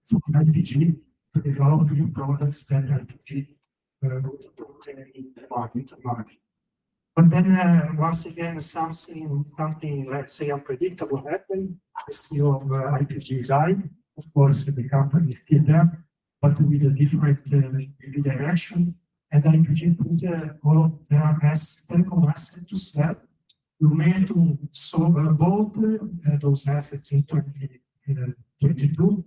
for LPG to develop new products that LPG would put in the market. But then once again, something, let's say, unpredictable happened. The CEO of LPG died. Of course, the company is still there, but with a different direction. And LPG put all of their telecom assets to sell. Lumentum bought those assets in 2022.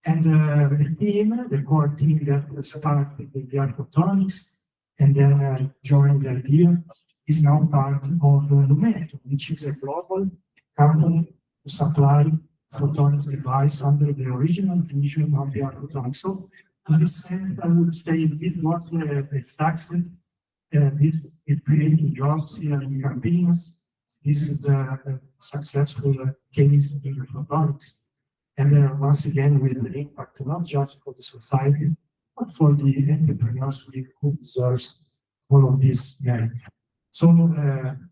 And the team, the core team that started with the photonics and then joined the idea, is now part of Lumentum, which is a global company to supply photonics device under the original vision of the photonics. So in this sense, I would say this was a success. This is creating jobs here in Campinas. This is the successful case in the photonics. And once again, with the impact not just for the society, but for the entrepreneurs who deserves all of this merit. So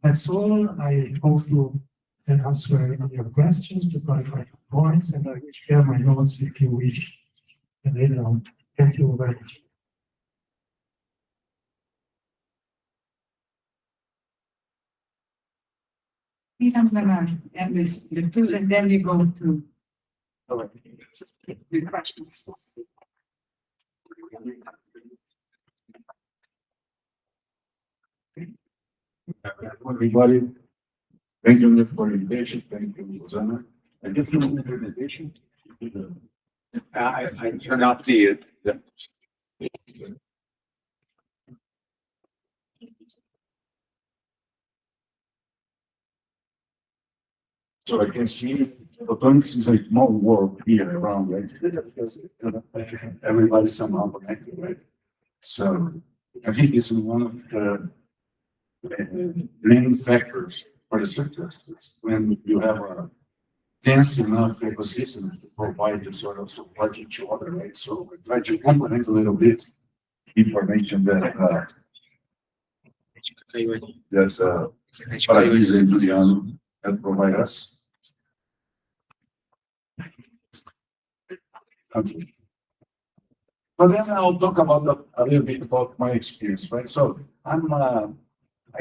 that's all. I hope to answer your questions, to clarify your points, and I will share my notes if you wish later on. Thank you very much. I'm gonna end this lectures and then we go to the questions. Everybody, thank you for the invitation. Thank you, Rosanna. I just do the presentation. I turn off the So I can see photonics is a small world here around, right? Because everybody somehow connected, right? So I think this is one of the main factors for the success when you have a dense enough ecosystem to provide the sort of support each other, right? So I try to complement a little bit information that Paradiso and Juliano had provide us. Okay. But then I'll talk about a little bit about my experience, right? So I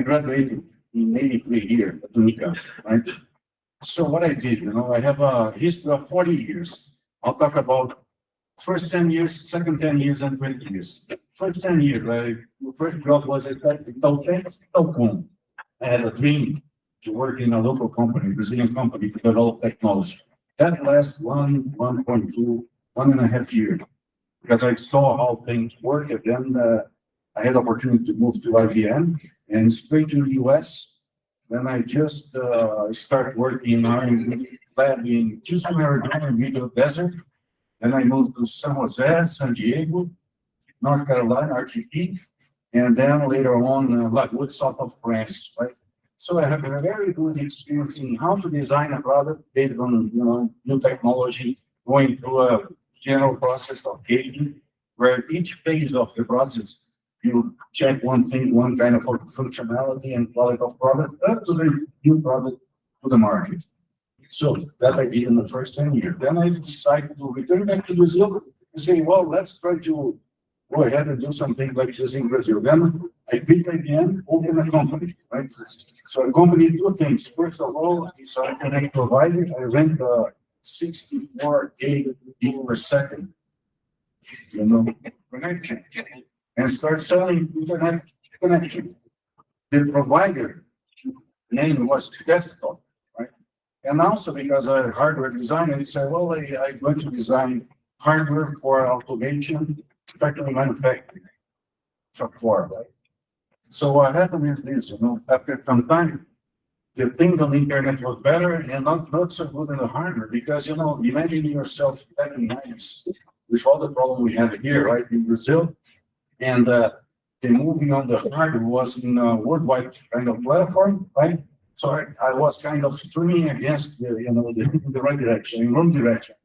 graduated in '83 here at Unica, right? So what I did, I have a history of 40 years. I'll talk about first 10 years, second 10 years, and 20 years. First 10 years, my first job was at Telcom. I had a dream to work in a local company, Brazilian company, to develop technology. That lasted 1.5 years, because I saw how things work, and then I had the opportunity to move to IBM and straight to the US. Then I just started working in R&D lab in Houston, Arizona, in the middle desert. Then I moved to San Jose, San Diego, North Carolina, RTP, and then later on, Lagoa, south of France, right? So I have a very good experience in how to design a product based on, new technology, going through a general process of gating, where each phase of the process, you check one thing, one kind of functionality and quality of product up to the new product to the market. So that I did in the first 10 years. Then I decided to return back to Brazil and say, well, let's try to go ahead and do something like this in Brazil. Then I quit IBM, opened a company, right? So a company did two things. First of all, it's an internet provider. I rent 64 gig per second, connection, and start selling internet connection. The provider name was Desktop, right? And also because I'm a hardware designer, I said, well, I'm going to design hardware for automation, especially manufacturing, software, right? So what happened is this, after some time, the thing on the internet was better and not so good in the hardware, because, imagine yourself back in the 90s with all the problem we have here, right, in Brazil, and the moving on the hardware was in a worldwide kind of platform, right? So I was kind of swimming against the right direction, in wrong direction.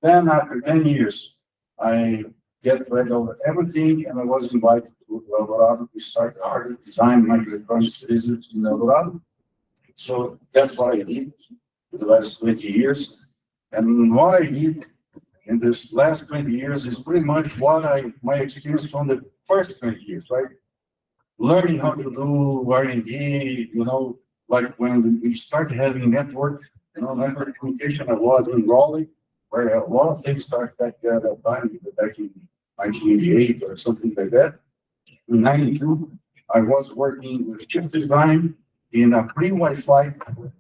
Then after 10 years, I get rid of everything, and I was invited to Eldorado to start the hardware design microelectronics business in Eldorado. So that's what I did for the last 20 years. And what I did in this last 20 years is pretty much my experience from the first 20 years, right? Learning how to do R&D, like when we started having network communication, I was in Raleigh, where a lot of things started back there at that time, back in 1988 or something like that. In 92, I was working with chip design in a pre-Wi-Fi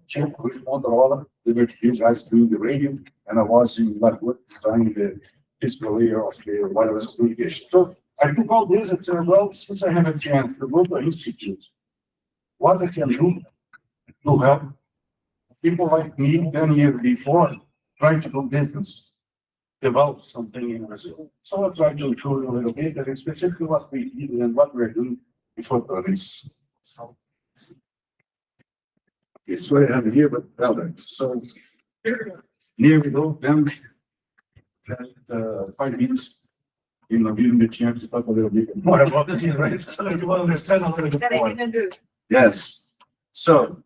chip with Motorola. They were you guys doing the radio, and I was in Lakewood designing the physical layer of the wireless communication. So I took all this and said, well, since I have a chance to go to the institute, what I can do to help people like me 10 years before trying to do business, develop something in Brazil. So I'll try to show you a little bit and specifically what we did and what we're doing with photonics. Okay, so I have here, but products. So here we go. Then that 5 minutes, giving the chance to talk a little bit more about this, right? So you understand a little bit more. Yes. So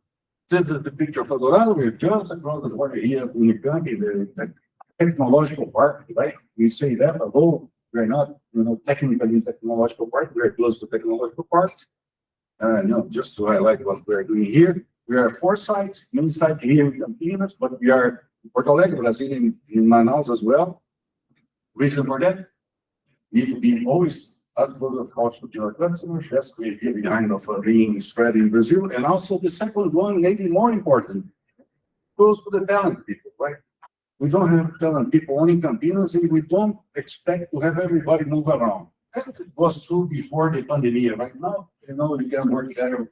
this is the picture of Colorado. We're just across the border here in the country, the technological park, right? We say that, although we're not, technically in technological park, we're close to technological park. Just to highlight what we're doing here, we are 4 sites, main site here in Campinas, but we are in Porto Alegre, Brazil, in Manaus as well. Reason for that, need to be always as close as possible to our customers. That's the idea behind of being spread in Brazil. And also the second one, maybe more important, close to the talent people, right? We don't have talent people only in Campinas, and we don't expect to have everybody move around. That was true before the pandemic. Right now, we can work there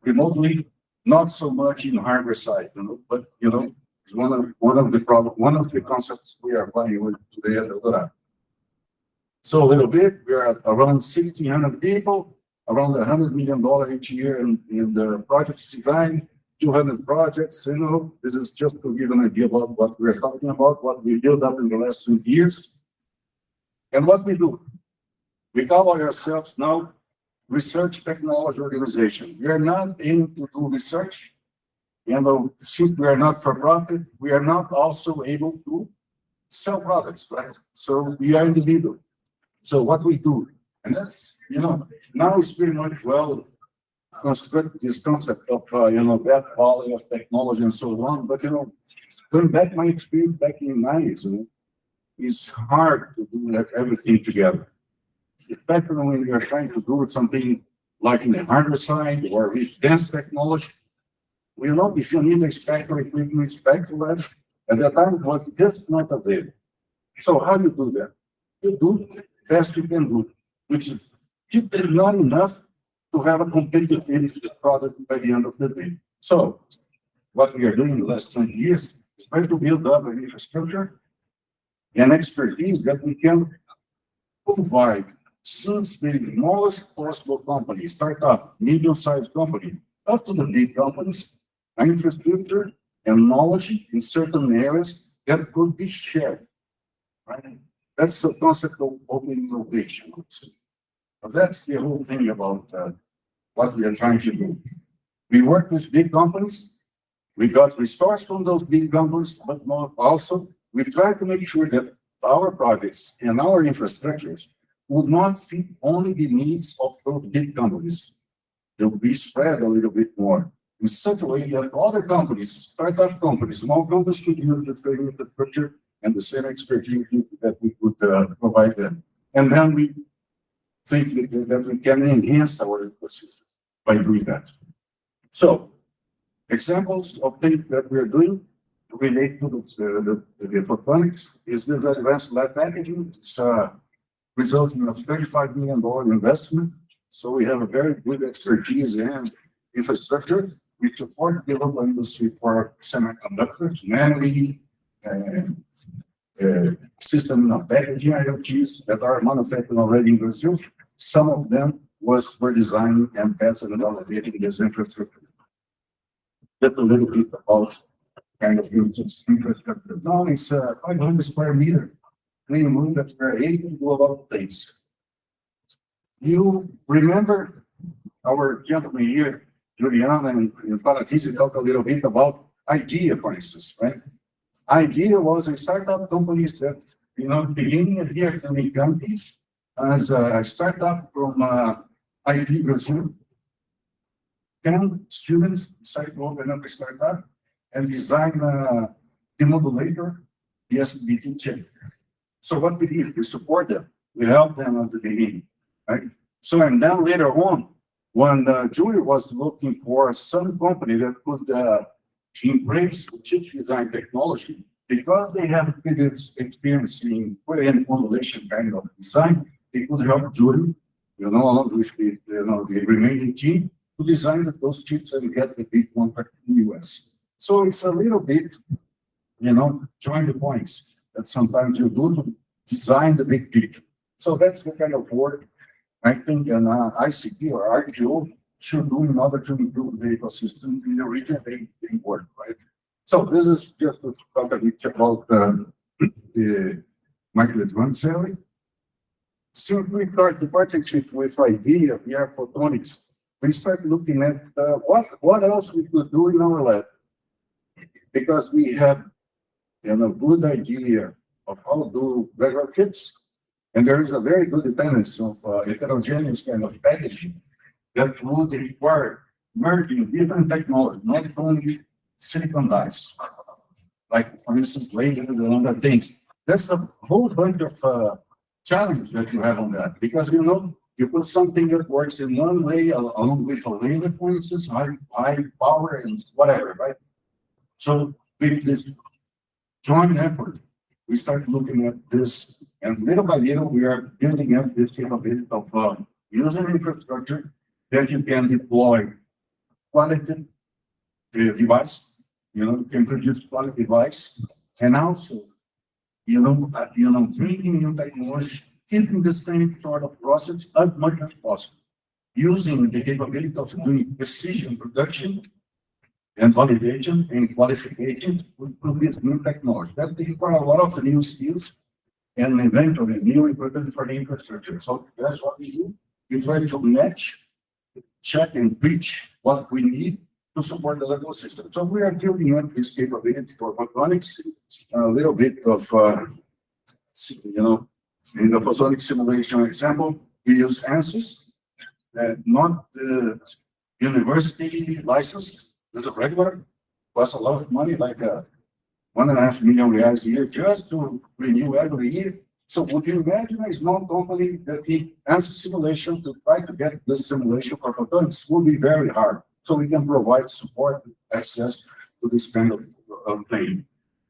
remotely, not so much in hardware side, but it's one of the concepts we are playing with today at Eldorado. So a little bit, we are at around 1,600 people, around $100 million each year in the projects design, 200 projects. This is just to give an idea about what we're talking about, what we built up in the last 20 years, and what we do. We call ourselves now Research Technology Organization. We are not aiming to do research, since we are not for profit, we are not also able to sell products, right? So we are in the middle. So what we do, and that's, now it's pretty much well construct this concept of, that quality of technology and so on. But, going back my experience back in the 90s, it's hard to do everything together. Especially when you're trying to do something like in the hardware side or with advanced technology. If you need a special equipment, special lab, at that time it was just not available. So how do you do that? You do the best you can do, which is not enough to have a competitive product by the end of the day. So what we are doing in the last 20 years is trying to build up an infrastructure and expertise that we can provide since the smallest possible company, startup, medium-sized company, up to the big companies, infrastructure and knowledge in certain areas that could be shared. Right? That's the concept of open innovation. But that's the whole thing about what we are trying to do. We work with big companies. We got resources from those big companies, but also we try to make sure that our projects and our infrastructures would not fit only the needs of those big companies. They will be spread a little bit more in such a way that other companies, startup companies, small companies could use the same infrastructure and the same expertise that we could provide them. And then we think that we can enhance our ecosystem by doing that. So, examples of things that we are doing relate to the photonics is this advanced lab packaging. It's resulting of $35 million investment. So we have a very good expertise and infrastructure. We support the local industry for semiconductors, memory, system of packaging IoTs that are manufactured already in Brazil. Some of them were designed and tested and validated this infrastructure. Just a little bit about kind of infrastructure. Now it's 500 square meter clean room that we're able to do a lot of things. You remember our gentleman here, Juliana and Paratisi, talked a little bit about IDEA, for instance, right? IDEA was a startup company that beginning here to make companies as a startup from IT Brazil. 10 students decided to open up a startup and design a demodulator, the SBT chip. So what we did, we support them. We help them at the beginning, right? So, and then later on, when Julie was looking for some company that could embrace chip design technology, because they have previous experience in putting modulation kind of design, they could help Julie, along with the remaining team, to design those chips and get the big contract in the US. So it's a little bit, join the points that sometimes you do to design the big picture. So that's the kind of work I think an ICP or RTO should do in order to improve the ecosystem in the region they work, right? So this is just to talk a bit about the microelectronics area. Since we started the partnership with IDEA, VR Photonics, we start looking at what else we could do in our lab. Because we have a good idea of how to do regular kits, and there is a very good dependence of heterogeneous kind of packaging that would require merging different technologies, not only silicon dies, like for instance, lasers and other things. There's a whole bunch of challenges that you have on that, because you put something that works in one way along with a laser, for instance, high power and whatever, right? So with this joint effort, we start looking at this, and little by little, we are building up this capability of user infrastructure that you can deploy quality device, you can produce quality device, and also, bringing new technology into the same sort of process as much as possible, using the capability of doing precision production and validation and qualification with this new technology. That requires a lot of new skills and eventually new equipment for the infrastructure. So that's what we do. We try to match, check, and reach what we need to support the ecosystem. So we are building up this capability for photonics, a little bit of, in the photonic simulation example, we use ANSYS, not the university license. This is a regular, costs a lot of money, like R$1.5 million a year just to renew every year. So would you imagine a small company that needs ANSYS simulation to try to get this simulation for photonics will be very hard. So we can provide support, access to this kind of thing.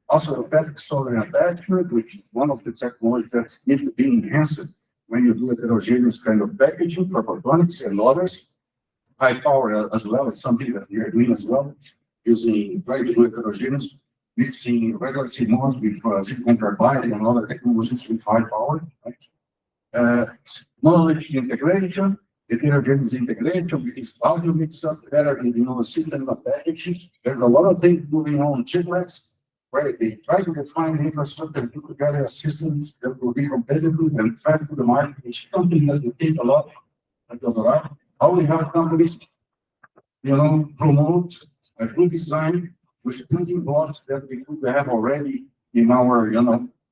Also, robotic solar attachment, which is one of the technologies that need to be enhanced when you do heterogeneous kind of packaging for photonics and others. High power as well is something that we are doing as well, using very good heterogeneous, mixing regular CMOS with silicon carbide and other technologies with high power. Right? Knowledge integration, heterogeneous integration, with this audio mix up better, system of packaging. There's a lot of things moving on chiplets, where they try to define the infrastructure and put together systems that will be competitive and fair to the market, which is something that we think a lot about. How we have companies, promote a good design with building blocks that we could have already in our,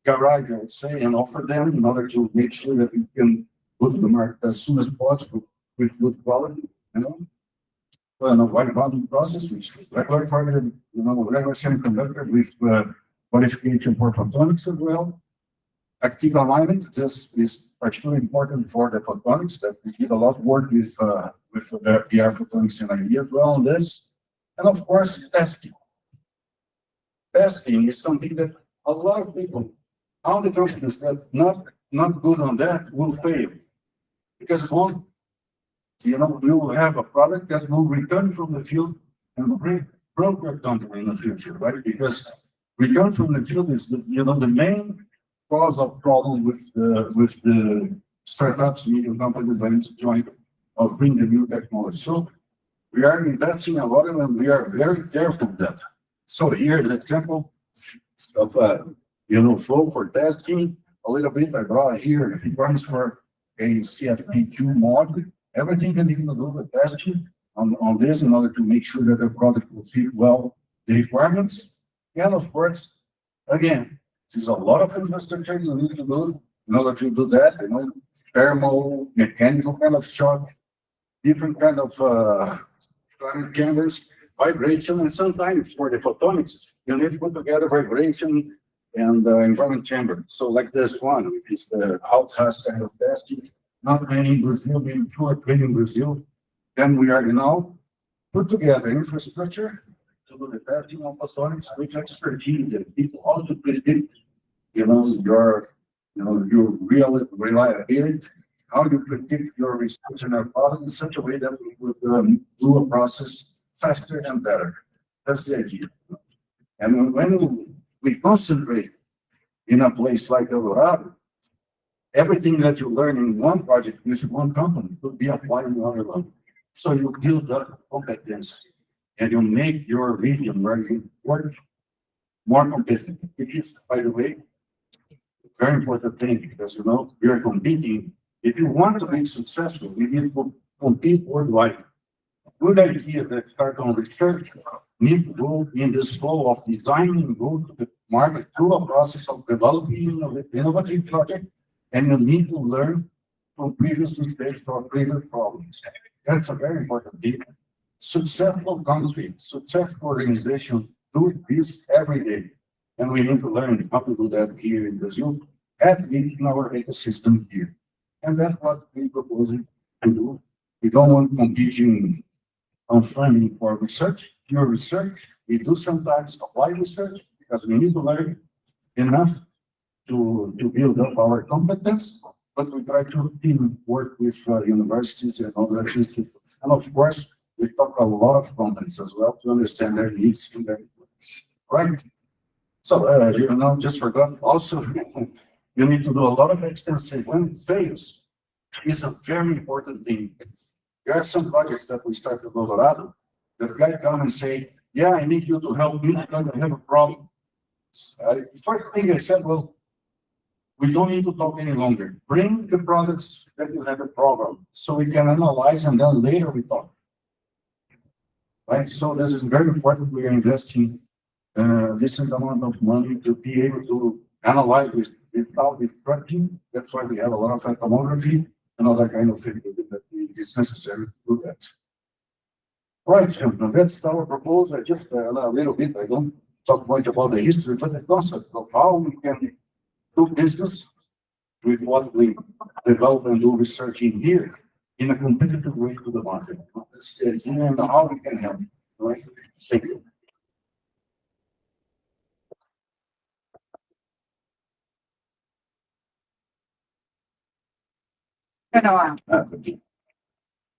garage, I would say, and offer them in order to make sure that we can go to the market as soon as possible with good quality, Well, a wide bonding process, which is regular for the, regular semiconductor with qualification for photonics as well. Active alignment, this is particularly important for the photonics, that we did a lot of work with the PR photonics and idea as well on this. And of course, testing. Testing is something that a lot of people, all the companies that not good on that will fail. Because we will have a product that will return from the field and bring broker company in the future, right? Because return from the field is the main cause of problem with the startups, medium companies that need to join or bring the new technology. So we are investing a lot and we are very careful with that. So here is an example of flow for testing. A little bit I draw here requirements for a CFP2 module. Everything can even do the testing on this in order to make sure that the product will fit well the requirements. And of course, again, There's a lot of infrastructure you need to do in order to do that, thermal, mechanical kind of shock, different kind of, climate cameras, vibration, and sometimes for the photonics, you need to put together vibration and environment chamber. So like this one, which is the outcast kind of testing, not many in Brazil, maybe 2 or 3 in Brazil. Then we are now put together infrastructure to do the testing of photonics with expertise and people how to predict, your, your real reliability, how you predict your research and our product in such a way that we would do a process faster and better. That's the idea. And when we concentrate in a place like El Dorado, everything that you learn in one project with one company could be applied in another one. So you build up competence and you make your region where you work more competitive. It is, by the way, a very important thing because we are competing. If you want to be successful, you need to compete worldwide. Good idea that start on research need to go in this flow of designing, go to the market through a process of developing an innovative project, and you need to learn from previous mistakes or previous problems. That's a very important thing. Successful country, successful organization do this every day. And we need to learn how to do that here in Brazil, at least in our ecosystem here. And that's what we're proposing to do. We don't want competing on funding for research, pure research. We do sometimes applied research because we need to learn enough to build up our competence, but we try to work with universities and other institutes. And of course, we talk a lot of companies as well to understand their needs and their requirements. Right? So, just forgot also, you need to do a lot of extensive. When it fails, is a very important thing. There are some projects that we start in Colorado that guy come and say, yeah, I need you to help me because I have a problem. First thing I said, well, we don't need to talk any longer. Bring the products that you have a problem so we can analyze and then later we talk. Right? So this is very important. We are investing decent amount of money to be able to analyze without destructing. That's why we have a lot of tomography and other kind of thing that is necessary to do that. Right, that's our proposal. I just a little bit. I don't talk much about the history, but the concept of how we can do business with what we develop and do research in here in a competitive way to the market. That's the idea and how we can help. Right? Thank you.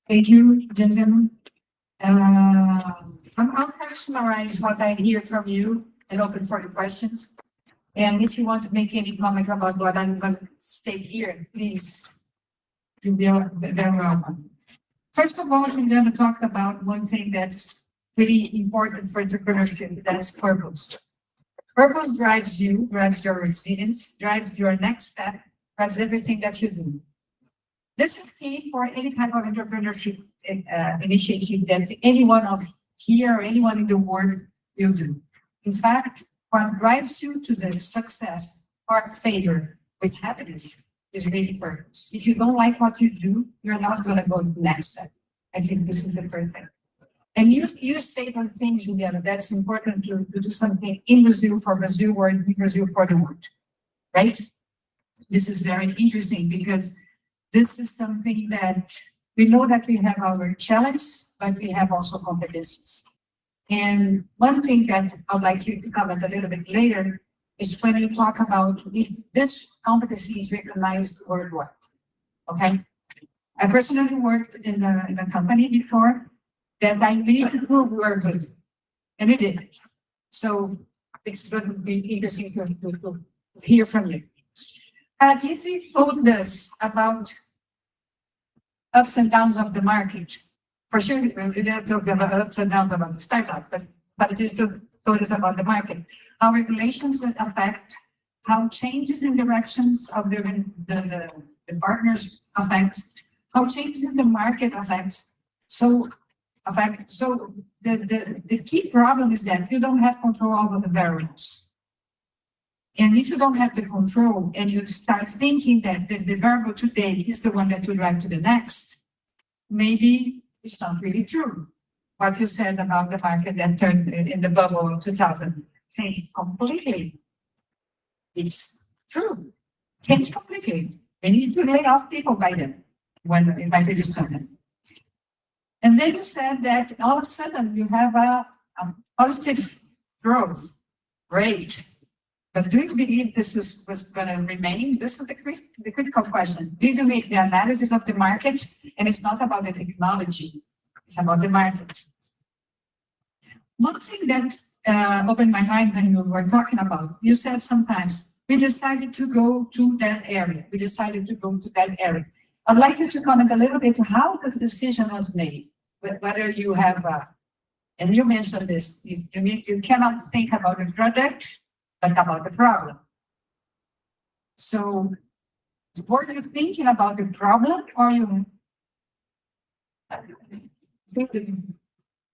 Thank you, gentlemen. I'll kind of summarize what I hear from you and open for the questions. And if you want to make any comment about what I'm going to state here, please, you're very welcome. First of all, I'm going to talk about one thing that's really important for entrepreneurship, that's purpose. Purpose drives you, drives your resilience, drives your next step, drives everything that you do. This is key for any type of entrepreneurship initiative that anyone of here or anyone in the world will do. In fact, what drives you to the success or failure with happiness is really purpose. If you don't like what you do, you're not going to go to the next step. I think this is the first thing. And you state one thing, Juliana, that's important to do something in Brazil for Brazil or in Brazil for the world, right? This is very interesting because this is something that we know that we have our challenge, but we have also competencies. And one thing that I'd like you to comment a little bit later is when you talk about if this competency is recognized worldwide. Okay. I personally worked in a company before that we need to prove we were good. And we did. So it's going to be interesting to hear from you. Dizzy told us about ups and downs of the market. For sure, we didn't talk about ups and downs about the startup, but it is told us about the market. How regulations affect, how changes in directions of the partners affects, how changes in the market affects. So the key problem is that you don't have control over the variables. And if you don't have the control and you start thinking that the variable today is the one that will drive to the next, maybe it's not really true. What you said about the market that turned in the bubble of 2000, change completely. It's true. Change completely. We need to lay off people by then, when in my previous content. And then you said that all of a sudden you have a positive growth rate. But do you believe this was going to remain? This is the critical question. Did you make the analysis of the market? And it's not about the technology, it's about the market. One thing that opened my mind when you were talking about, you said sometimes, we decided to go to that area. We decided to go to that area. I'd like you to comment a little bit on how the decision was made, whether you have, and you mentioned this, you cannot think about the product, but about the problem. So, were you thinking about the problem, or you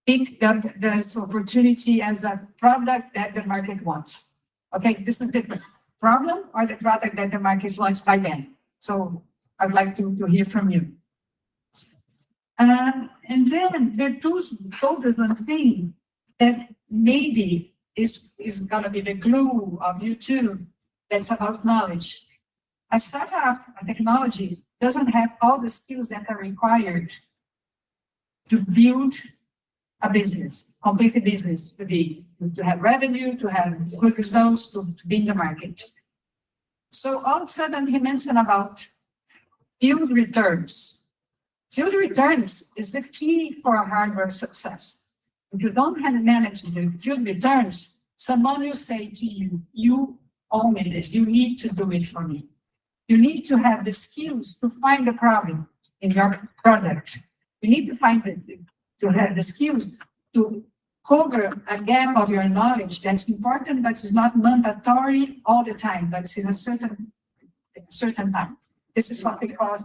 picked up this opportunity as a product that the market wants? Okay, this is different. Problem or the product that the market wants by then? So, I'd like to hear from you. And then Bertus told us one thing that maybe is gonna be the glue of YouTube. That's about knowledge. A startup, a technology, doesn't have all the skills that are required to build a business, complete a business, to have revenue, to have good results, to be in the market. So all of a sudden he mentioned about field returns. Field returns is the key for a hardware success. If you don't have managed the field returns, someone will say to you, you owe me this, you need to do it for me. You need to have the skills to find the problem in your product. You need to have the skills to cover a gap of your knowledge that's important, but it's not mandatory all the time, but it's in a certain time. This is what we call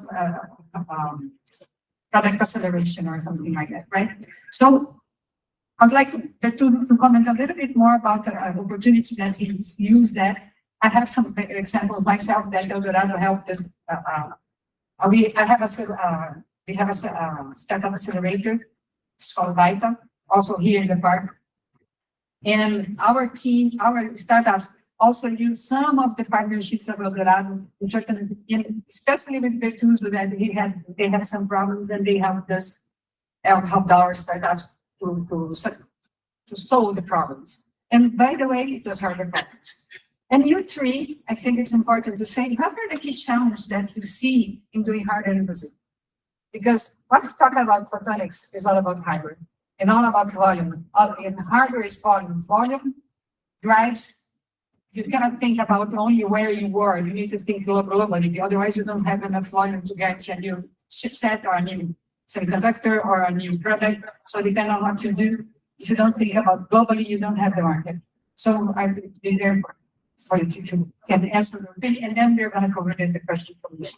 product acceleration or something like that, right? So I'd like to comment a little bit more about the opportunities that he's used that. I have some examples myself that Eldorado helped us. We have a startup accelerator. It's called Vita, also here in the park. And our team, our startups also use some of the partnerships of Eldorado, especially with Bertus, that they have some problems and they helped us, helped our startups to solve the problems. And by the way, it was harder problems. And you three, I think it's important to say, what are the key challenges that you see in doing hardware in Brazil? Because what we're talking about photonics is all about hardware and all about volume. And hardware is volume. Volume drives, you cannot think about only where you were. You need to think globally. Otherwise, you don't have enough volume to get a new chipset or a new semiconductor or a new product. So depending on what you do, if you don't think about globally, you don't have the market. So I've been there for you to can answer the thing, and then we're going to cover the question from the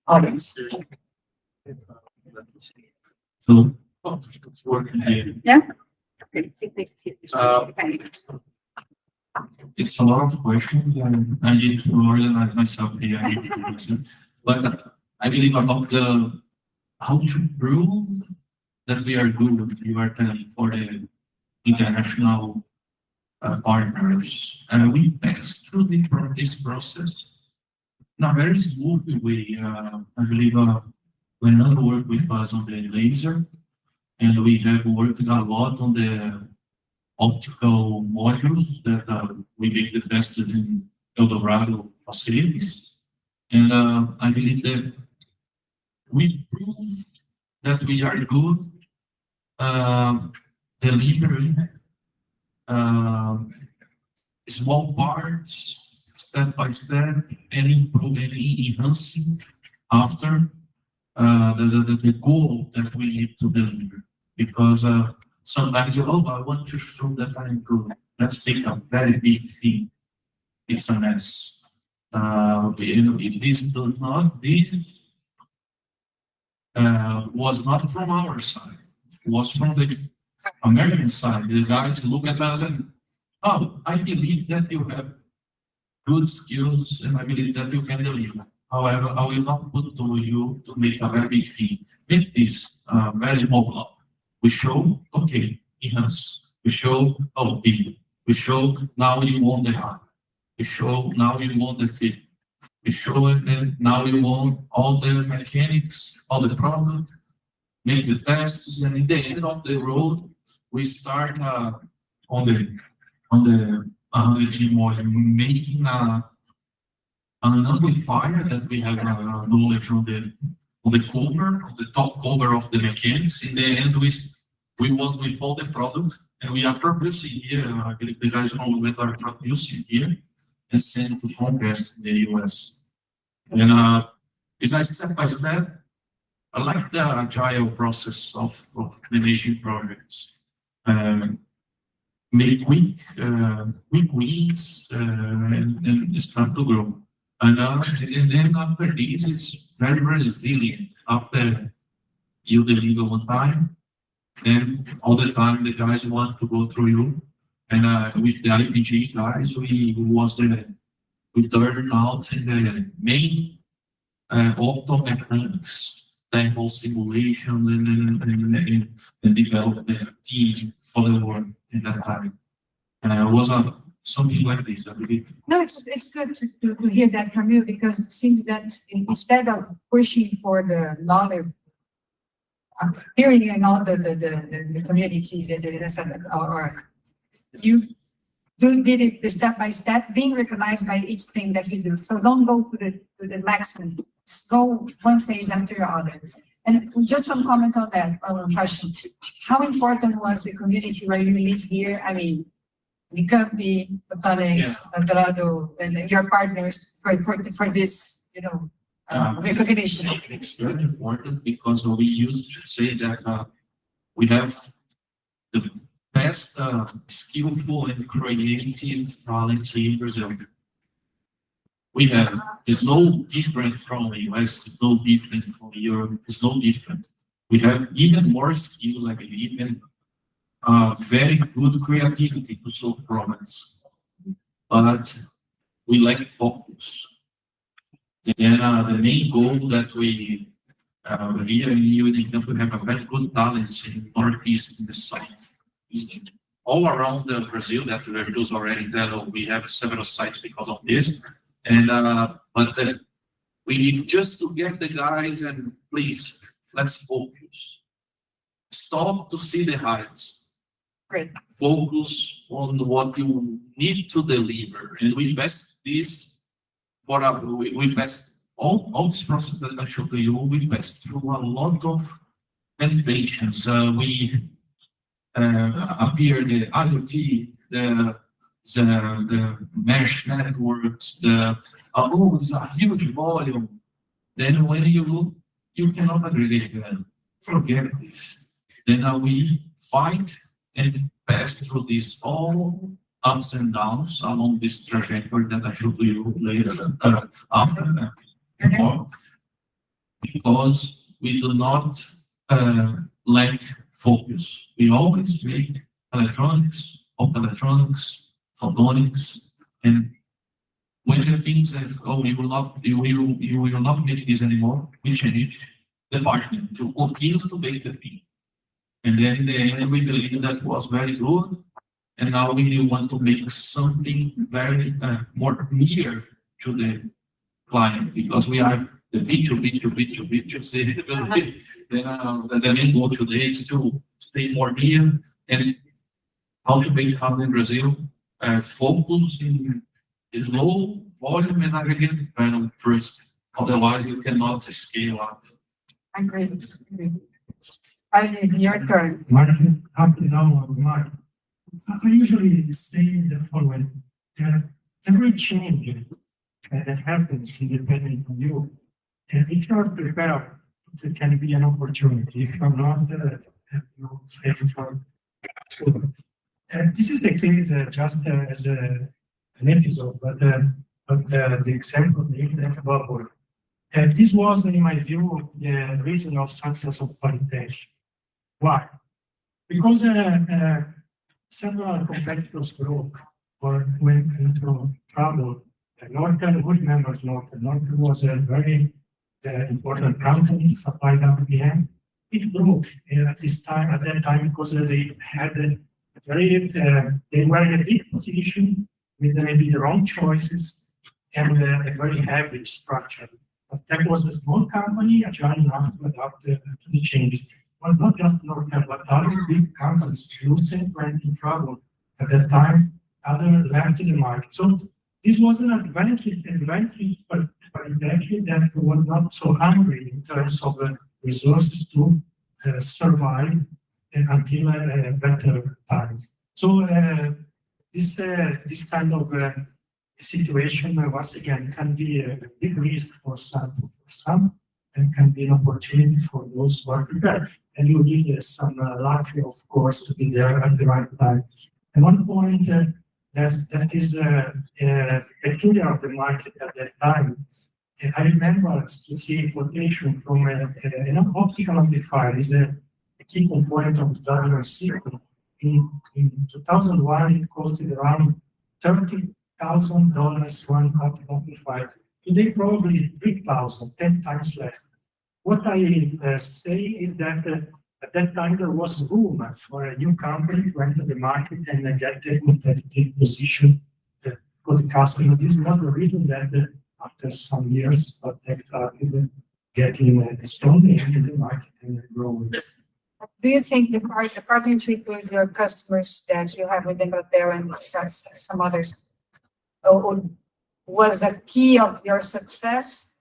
audience. So, Yeah. it's a lot of questions, and I need to organize myself here. But I believe about how to prove that we are good. You are telling for the international partners, and we pass through this process in a very smooth way. I believe when you work with us on the laser, and we have worked a lot on the optical modules that we make the best in Eldorado facilities. And I believe that we prove that we are good delivering small parts, step by step, and improving, enhancing after the goal that we need to deliver. Because sometimes I want to show that I'm good. Let's make a very big thing. It's a mess. This was not from our side. It was from the American side. The guys look at us and, oh, I believe that you have good skills, and I believe that you can deliver. However, I will not put to you to make a very big thing. Make this very small block. We show, okay, enhance. We show, oh, big. We show, now you want the heart. We show, now you want the fit. We show it, and now you want all the mechanics, all the product, make the tests, and in the end of the road, we start on the 100G module, making an amplifier that we have knowledge on the cover, on the top cover of the mechanics. In the end, we was with all the product, and we are producing here. I believe the guys on the are producing here and send to Comcast in the US. And it's a step by step. I like the agile process of managing projects. Make quick wins and start to grow. And then after this, it's very resilient. After you deliver one time, then all the time the guys want to go through you. And with the IPG guys, we turned out in the main optomechanics, thermal simulation, and develop the team for the work in that time. And it was something like this, I believe. No, it's good to hear that from you, because it seems that instead of pushing for the knowledge, appearing in all the communities or you did it the step by step, being recognized by each thing that you do. So don't go to the maximum. Go one phase after the other. And just some comment on that, our question. How important was the community where you live here? I mean, Nicampi, Photonics, Andrado, and your partners for this, recognition. It's very important because we used to say that we have the best skillful and creative talent in Brazil. We have, it's no different from the US, it's no different from Europe, it's no different. We have even more skills, I believe, and very good creativity to solve problems. But we lack focus. Then the main goal that we here in Unicamp, we have a very good talents in Northeast and the South. All around Brazil that we reduced already that we have several sites because of this. And but we need just to get the guys and please, let's focus. Stop to see the heights. Great. Focus on what you need to deliver. And we pass this for we pass all this process that I showed to you, we pass through a lot of limitations. We appear the IoT, the mesh networks, it's a huge volume. Then when you look, you cannot aggregate them. Forget this. Then we fight and pass through these all ups and downs along this trajectory that I showed to you later after that. Because we do not lack focus. We always make electronics, optoelectronics, photonics, and when the thing says, "Oh, you will not make this anymore," we change the department to continue to make the thing. And then in the end, we believe that was very good, and now we want to make something very more near to the client because we are the B2B. Then the main goal today is to stay more near and cultivate how in Brazil. Focus in low volume and aggregate panel first. Otherwise, you cannot scale up. Agree. Your turn. Martin, up and down, Mark. I usually say the following: every change that happens independent of you, and if you are prepared, it can be an opportunity. If you're not, this is the case just as an episode, but the example of the internet bubble. This was, in my view, the reason of success of Polytech. Why? Because several competitors broke or went into trouble Norton, good members, Norton was a very important company to supply WPM. It grew at that time, because they had they were in a big position with maybe the wrong choices and a very heavy structure. But that was a small company trying enough to adapt to the changes. Well, not just Norton, but other big companies, Lucent went in trouble at that time, other left to the market. So this was an advantage, but exactly that was not so hungry in terms of resources to survive until a better time. So this kind of situation, once again, can be a big risk for some, and can be an opportunity for those who are prepared. And you need some luck, of course, to be there at the right time. And one point that is peculiar of the market at that time. And I remember specific quotation from an optical amplifier is a key component of the driver circuit. In 2001, it costed around $30,000 one optical amplifier. Today, probably 3,000, 10 times less. What I say is that at that time there was room for a new company to enter the market and get a competitive position for the customer. This was the reason that after some years, they started getting a strong name in the market and growing. Do you think the partnership with your customers that you have with Embratel and some others was a key of your success?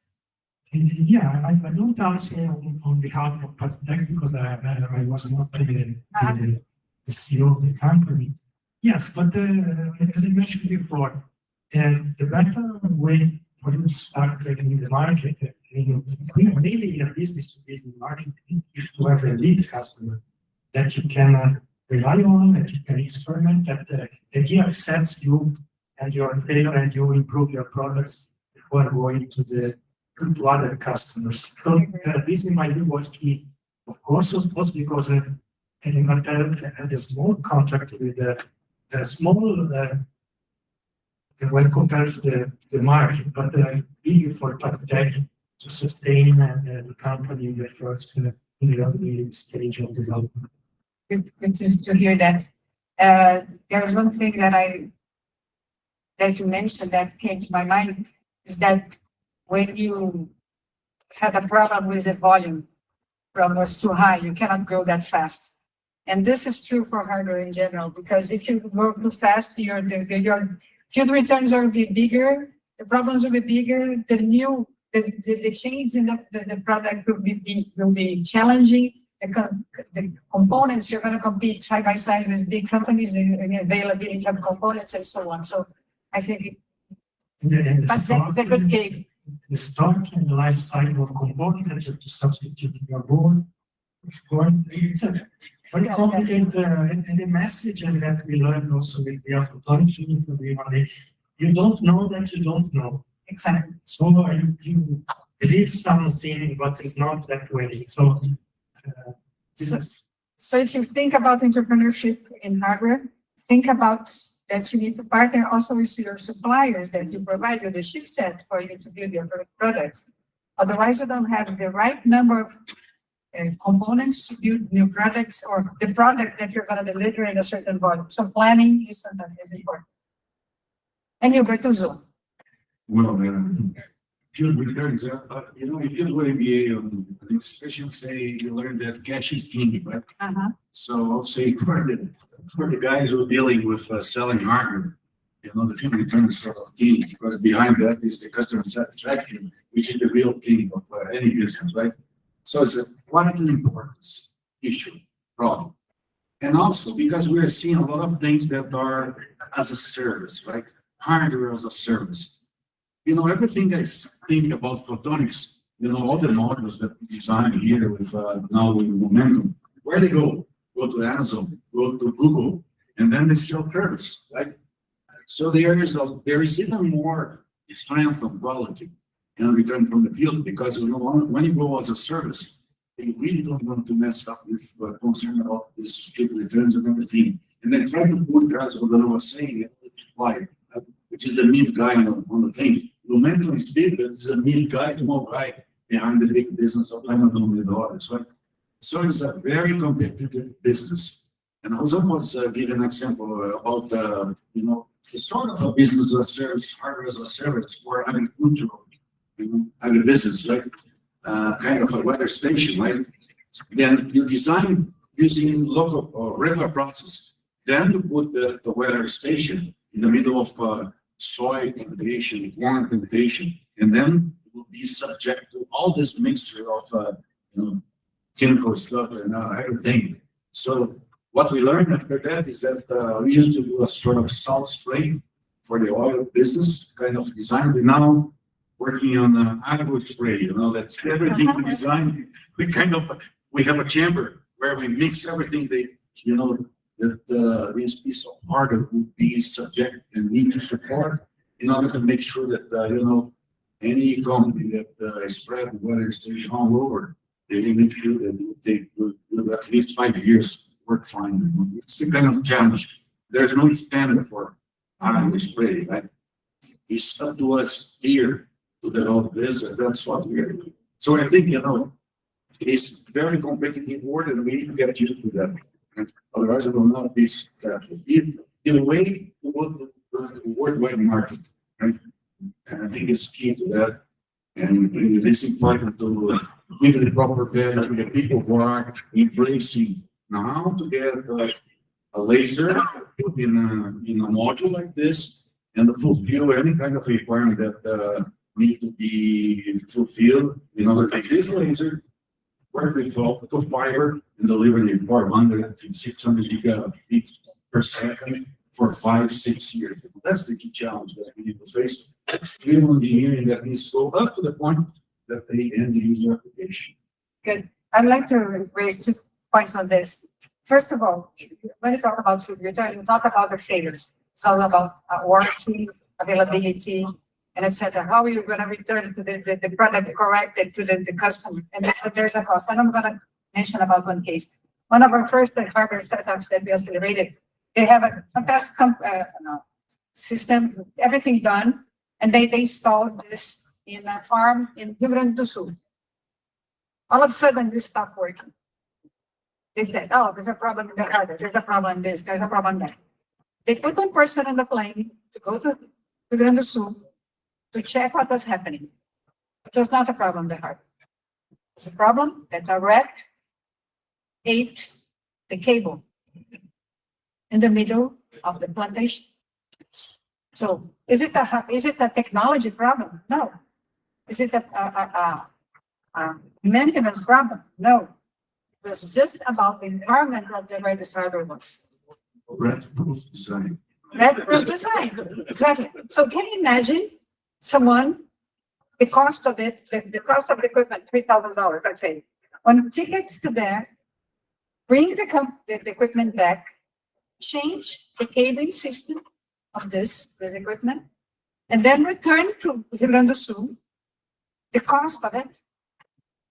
Yeah, I don't answer on behalf of Pastec because I was not the CEO of the company. Yes, but as I mentioned before, the better way for you to start in the market, really in a business-to-business market, you have to have a lead customer that you can rely on, that you can experiment, that he accepts you and your tailor and you improve your products before going to other customers. So this in my view was key. Of course, was because Embratel had a small contract with a small when compared to the market, but big for Pastec to sustain the company in the first in the early stage of development. Good to hear that. There's one thing that you mentioned that came to my mind is that when you had a problem with the volume was too high, you cannot grow that fast. And this is true for hardware in general, because if you grow too fast, your field returns will be bigger, the problems will be bigger, the change in the product will be challenging. The components, you're going to compete side by side with big companies, the availability of components and so on. So I think that's a good game. The stock and the life cycle of components that you have to substitute in your board. It's a very complicated and the message that we learned also with the photonic field, you don't know that you don't know. Exactly. So you believe something, but it's not that way. So if you think about entrepreneurship in hardware, think about that you need to partner also with your suppliers, that you provide you the chipset for you to build your products. Otherwise, you don't have the right number of components to build new products or the product that you're going to deliver in a certain volume. So planning is important. And Gilberto. Well, field returns, if you do MBA on administration, say you learn that cash is king, right? So I would say for the guys who are dealing with selling hardware, the field return is sort of key, because behind that is the customer satisfaction, which is the real king of any business, right? So it's a quite an importance issue, problem. And also because we are seeing a lot of things that are as a service, right? Hardware as a service. Everything I think about photonics, all the modules that we design here with now with Momentum, where they go? Go to Amazon, go to Google, and then they sell service, right? So there is even more strength of quality in return from the field, because when you go as a service, they really don't want to mess up with concern about this field returns and everything. And then try to put, as what I was saying, supply. which is the mid guy on the thing. Momentum is big, but it's a mid guy, small guy behind the big business of Amazon with others, right? So it's a very competitive business. And I was almost give an example about, it's sort of a business as a service, hardware as a service, or agricultural, agribusiness, right? Kind of a weather station, right? Then you design using local or regular process. Then you put the weather station in the middle of soy plantation, corn plantation, and then it will be subject to all this mixture of chemical stuff and everything. So what we learned after that is that we used to do a sort of salt spray for the oil business, kind of design. We now working on agro spray, that's everything we design. We have a chamber where we mix everything that this piece of hardware would be subject and need to support in order to make sure that, any company that spread the weather station all over, they will make sure that they will at least 5 years work fine. It's the kind of challenge. There's no standard for agro spray, right? It's up to us here to develop this, and that's what we are doing. So I think, it's very competitive world, and we need to get used to that. And otherwise, it will not be successful. In a way, to go to the worldwide market, right? And I think it's key to that. And it's important to give the proper value to the people who are embracing now to get a laser put in a module like this and to fulfill any kind of requirement that need to be fulfilled in order to make this laser work with optical fiber and deliver in 400 and 600 gigabits per second for 5-6 years. That's the key challenge that we need to face. Still engineering that needs to go up to the point that they end the user application. Good. I'd like to raise 2 points on this. First of all, when you talk about food, you talk about the failures. It's all about warranty, availability, and etc. How are you going to return to the product corrected to the customer? And there's a cost. And I'm going to mention about one case. One of our first hardware startups that we accelerated, they have a fantastic system, everything done, and they installed this in a farm in Rio Grande do Sul. All of a sudden, this stopped working. They said, oh, there's a problem in the hardware, there's a problem in this, there's a problem there. They put one person on the plane to go to Rio Grande do Sul to check what was happening. It was not a problem in the hardware. It's a problem that the rat ate the cable in the middle of the plantation. So is it a technology problem? No. Is it a maintenance problem? No. It was just about the environment that where this hardware was. Rat-proof design. Rat-proof design, exactly. So can you imagine someone, the cost of it, the cost of the equipment, $3,000, let's say, on tickets to there, bring the equipment back, change the cabling system of this equipment, and then return to Rio Grande do Sul. The cost of it,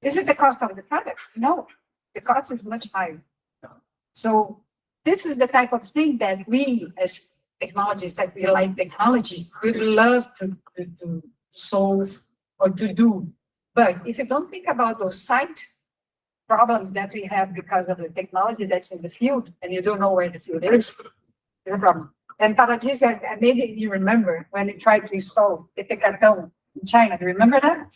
is it the cost of the product? No, the cost is much higher. So this is the type of thing that we as technologists, that we like technology, we would love to solve or to do. But if you don't think about those site problems that we have because of the technology that's in the field, and you don't know where the field is, it's a problem. And Paradiso, maybe you remember when they tried to install the cartão in China. Do you remember that?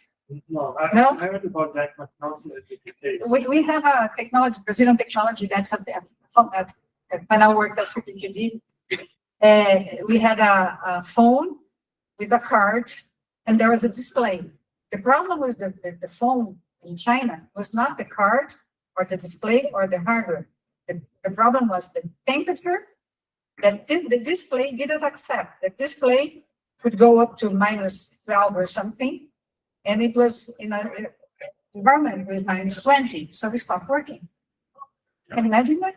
No, No? I heard about that, but not in the case. We have a technology, Brazilian technology, that's when I worked at CPQD. We had a phone with a card, and there was a display. The problem was the phone in China was not the card or the display or the hardware. The problem was the temperature that the display didn't accept. The display could go up to -12 or something, and it was in an environment with -20, so we stopped working. Can you imagine that?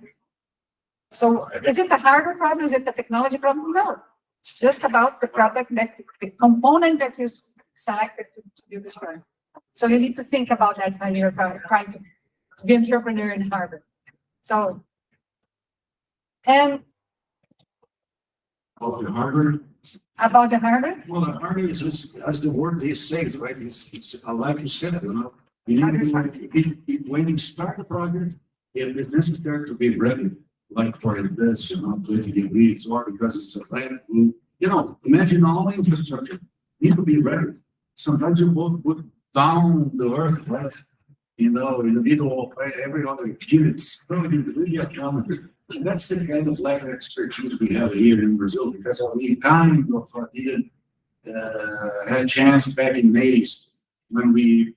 So is it the hardware problem? Is it the technology problem? No. It's just about the product, the component that you selected to do this work. So you need to think about that when you're trying to be an entrepreneur in hardware. So, and Of the hardware. About the hardware? Well, the hardware is, as the word they say, right? It's like you said, you know. You need to, when you start the project, it is necessary to be ready, like for this, you know, 20 degrees, or because it's a plant, you know, imagine all infrastructure, need to be ready. Sometimes you put down the earth, right? You know, in the middle of every other unit, so it is really a challenge. That's the kind of lack of expertise we have here in Brazil, because we kind of didn't had a chance back in the 80s when we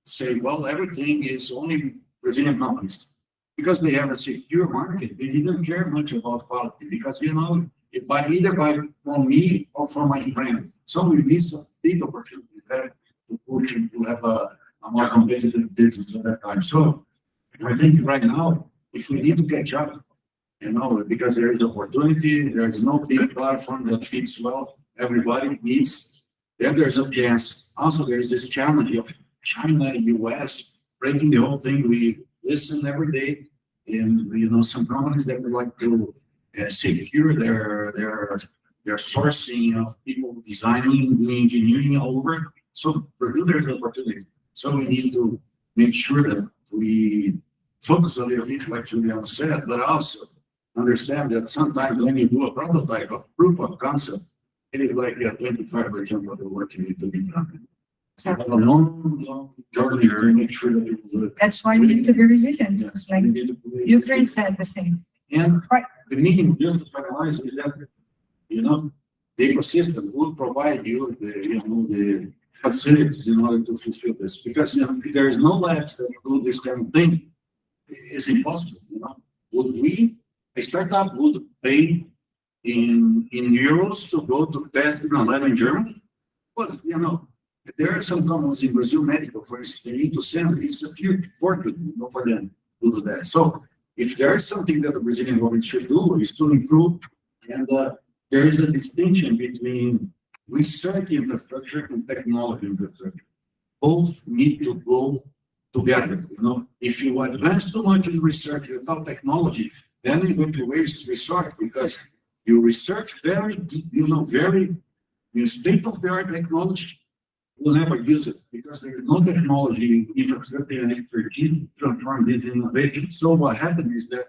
say, well, everything is only Brazilian companies. Because they have a secure market, they didn't care much about quality, because, you know, it by either from me or from my friend. So we miss a big opportunity there to push and to have a more competitive business at that time. So I think right now, if we need to catch up, you know, because there is opportunity, there is no big platform that fits well, everybody needs, then there's a chance. Also, there's this challenge of China, US, breaking the whole thing. We listen every day, and, you know, some companies that would like to secure their sourcing of people designing, doing engineering over. So Brazil, there's an opportunity. So we need to make sure that we focus a little bit, like Julian said, but also understand that sometimes when you do a prototype of proof of concept, it is like 25% of the work you need to be done. So a long journey to make sure that it will. That's why you need to be resilient. Yes, Like we need to be- Ukraine said the same. And Right. the meeting just to finalize is that, you know, the ecosystem will provide you the facilities in order to fulfill this. Because, you know, if there is no labs that do this kind of thing, it's impossible, you know. A startup would pay in euros to go to test in a lab in Germany? But, you know, there are some companies in Brazil, medical, for instance, they need to send, it's a huge fortune, you know, for them to do that. So if there is something that the Brazilian government should do, is to improve, and there is a distinction between research infrastructure and technology infrastructure. Both need to go together, you know. If you advance too much in research without technology, then you're going to waste resource, because you research very deep, you know, very state-of-the-art technology, will never use it, because there is no technology, infrastructure, and expertise to transform this innovation. So what happens is that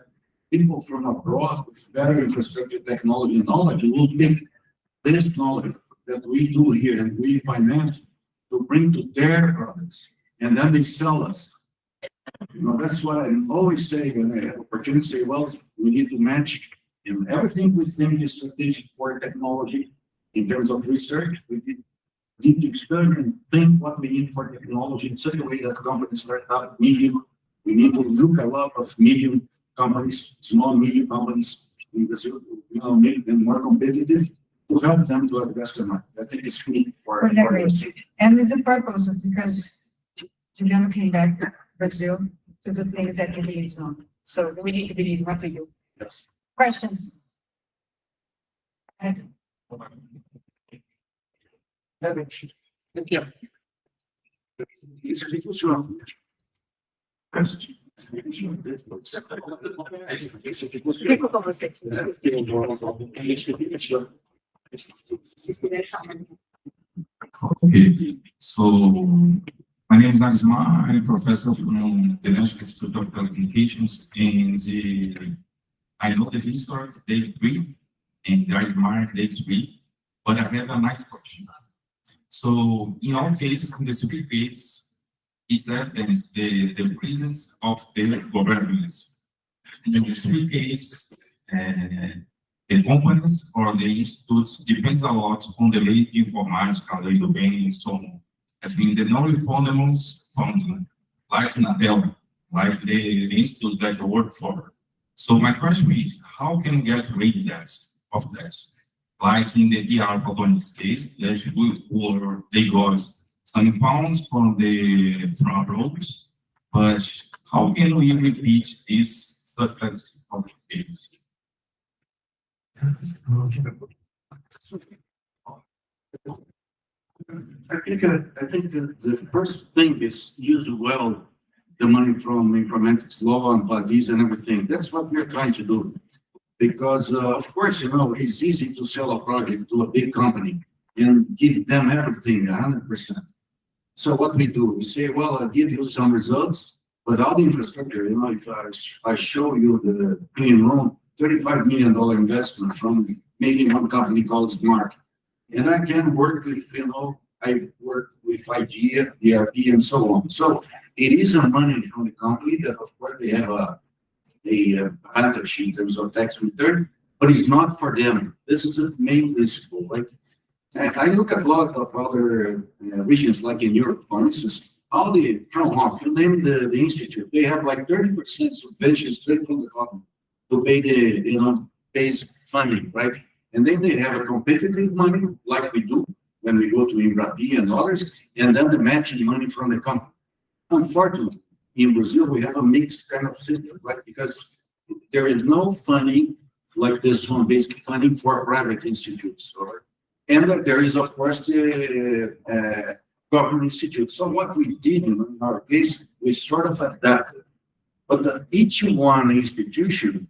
people from abroad with better infrastructure, technology, and knowledge will take this knowledge that we do here and we finance to bring to their products, and then they sell us. You know, that's what I always say when I have opportunity to say, well, we need to match in everything we think is strategic for technology in terms of research. We need to experiment and think what we need for technology in such a way that companies start up medium. We need to look a lot of medium companies, small, medium companies in Brazil, you know, make them more competitive to help them to address the market. I think it's key for generation. And with the purpose of, because Juliana came back to Brazil to do things that he believes on. So we need to believe what we do. Yes. Questions? Thank you. Isso aqui funciona. Fico com vocês. Okay, so my name is Arismar. I'm a professor from the National Institute of Telecommunications, and I know the history of day 3 and I admire day 3, but I have a nice question. So in all cases, in the certificates, it evidence the presence of the governments. In the certificates, the companies or the institutes depends a lot on the lei de informática, lei do bem, and so on. Has been the non-autonomous funding, like Natel, like the institute that I work for. So my question is, how can we get rid of that? Like in the DR photonics case, that they got some funds from abroad, but how can we repeat this success of the case? I think the first thing is use well the money from informatics law and bodies and everything. That's what we're trying to do. Because, of course, it's easy to sell a project to a big company and give them everything, 100%. So what we do, we say, well, I'll give you some results, but all the infrastructure, if I show you the clean room, $35 million investment from maybe one company called Smart. And I can work with, I work with IG, ERP, and so on. So it is a money from the company that, of course, they have a advantage in terms of tax return, but it's not for them. This is the main principle, right? And I look at a lot of other regions, like in Europe, for instance, all the from off, you name the institute, they have like 30% subvention straight from the government to pay the base funding, right? And then they have a competitive money, like we do when we go to Embrapi and others, and then the matching money from the company. Unfortunately, in Brazil, we have a mixed kind of system, right? Because there is no funding like this one, basic funding for private institutes, and there is, of course, the government institute. So what we did in our case, we sort of adapted, but each one institution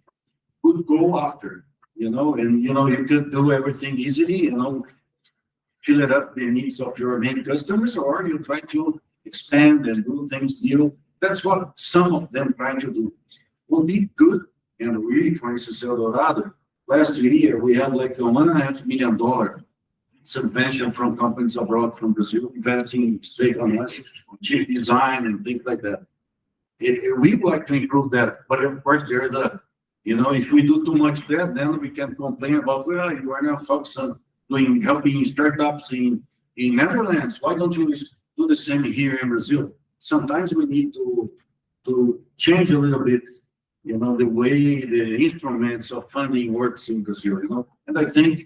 could go after, and you could do everything easily, fill it up the needs of your main customers, or you try to expand and do things new. That's what some of them try to do. Will be good, and we try to sell Dorado. Last year, we had like a $1.5 million subvention from companies abroad from Brazil, investing straight on us, on chip design and things like that. We would like to improve that, but of course, there's if we do too much there, then we can complain about, well, you are now focused on helping startups in Netherlands. Why don't you do the same here in Brazil? Sometimes we need to change a little bit, the way the instruments of funding works in Brazil, and I think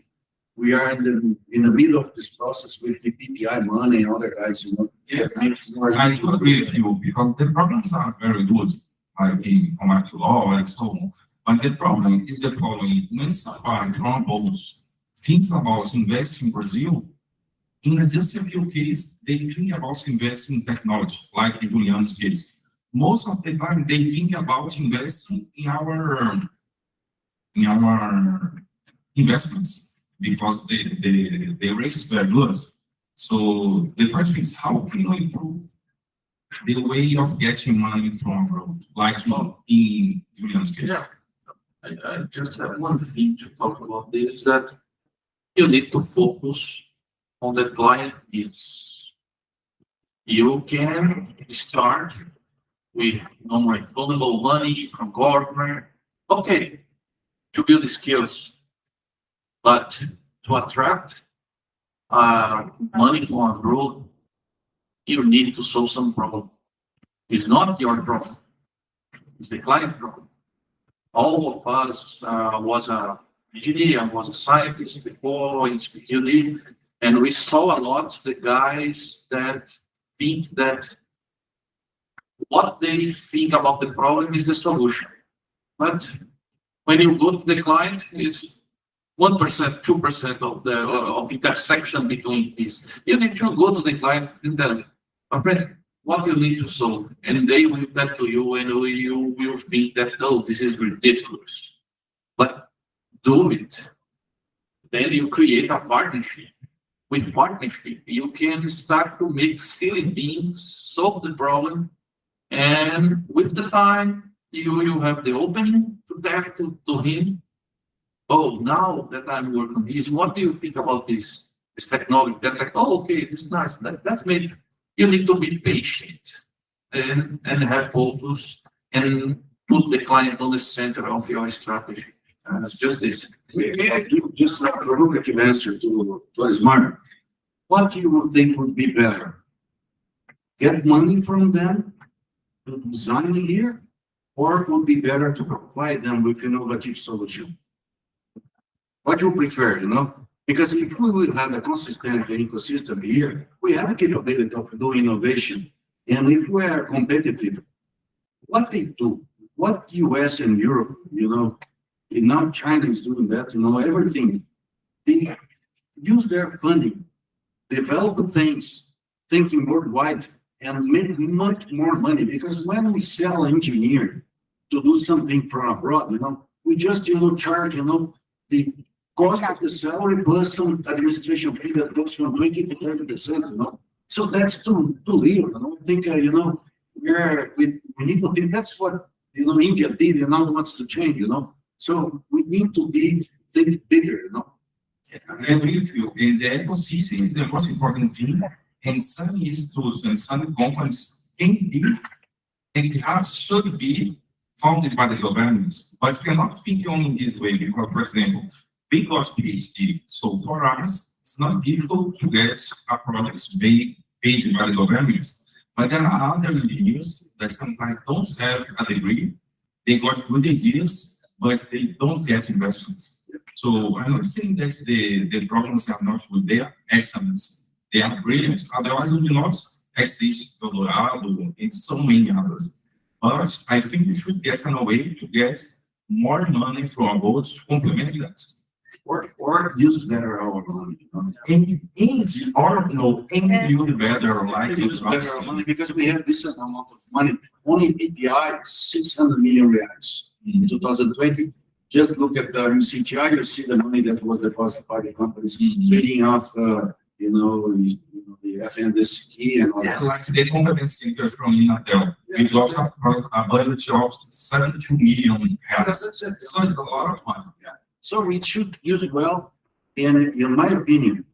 we are in the middle of this process with the PPI money and other guys, Yeah, I do agree with you because the problems are very good, like in commercial law and so on. But the problem is the following: when somebody from those thinks about investing in Brazil, in just a few cases, they think about investing in technology, like in Julian's case. Most of the time, they think about investing in our investments because the rate is very good. So the question is, how can we improve the way of getting money from abroad, like in Julian's case? Yeah, I just have one thing to talk about this, that you need to focus on the client needs. You can start with non-refundable money from government, okay, to build the skills, but to attract money from abroad, you need to solve some problem. It's not your problem, it's the client problem. All of us was a engineer, was a scientist before in PhD, and we saw a lot the guys that think that what they think about the problem is the solution. But when you go to the client, it's 1%, 2% of the of intersection between these. You need to go to the client and tell them, my friend, what you need to solve, and they will tell to you, and you will think that, oh, this is ridiculous. But do it. Then you create a partnership. With partnership, you can start to make silly things, solve the problem, and with the time, you have the opening to talk to him. Oh, now that I'm working on this, what do you think about this technology? That oh, okay, this is nice. That's made. You need to be patient and have focus and put the client on the center of your strategy. It's just this. Maybe I give just a provocative answer to Smart. What do you think would be better? Get money from them to design here, or it would be better to provide them with innovative solution? What do you prefer, Because if we will have a consistent ecosystem here, we have a capability of doing innovation. And if we are competitive, what they do, what US and Europe, and now China is doing that, everything. They use their funding, develop things, thinking worldwide, and make much more money. Because when we sell an engineer to do something from abroad, we just, charge, the cost of the salary plus some administration fee that goes from 20 to 30%, So that's too little, I think, we need to think that's what, India did and now wants to change, So we need to think bigger, I agree with you. And the ecosystem is the most important thing. And some institutes and some companies can be and perhaps should be founded by the government. But we cannot think only in this way because, for example, we got PhD. So for us, it's not difficult to get a project paid by the government. But there are other engineers that sometimes don't have a degree. They got good ideas, but they don't get investments. So I'm not saying that the programs are not good, they are excellent, they are brilliant, otherwise we will not exist Colorado and so many others. But I think we should get on a way to get more money from abroad to complement that. Or use better our money, And use better like use better our money because we have this amount of money. Only PPI, 600 million reais in 2020. Just look at the CTI, you see the money that was deposited by the companies trading off, the FNDCT and all Yeah, that. like the competence centers from Inatel, we got a budget of 72 million. So it's a lot of money. So we should use it well. And in my opinion,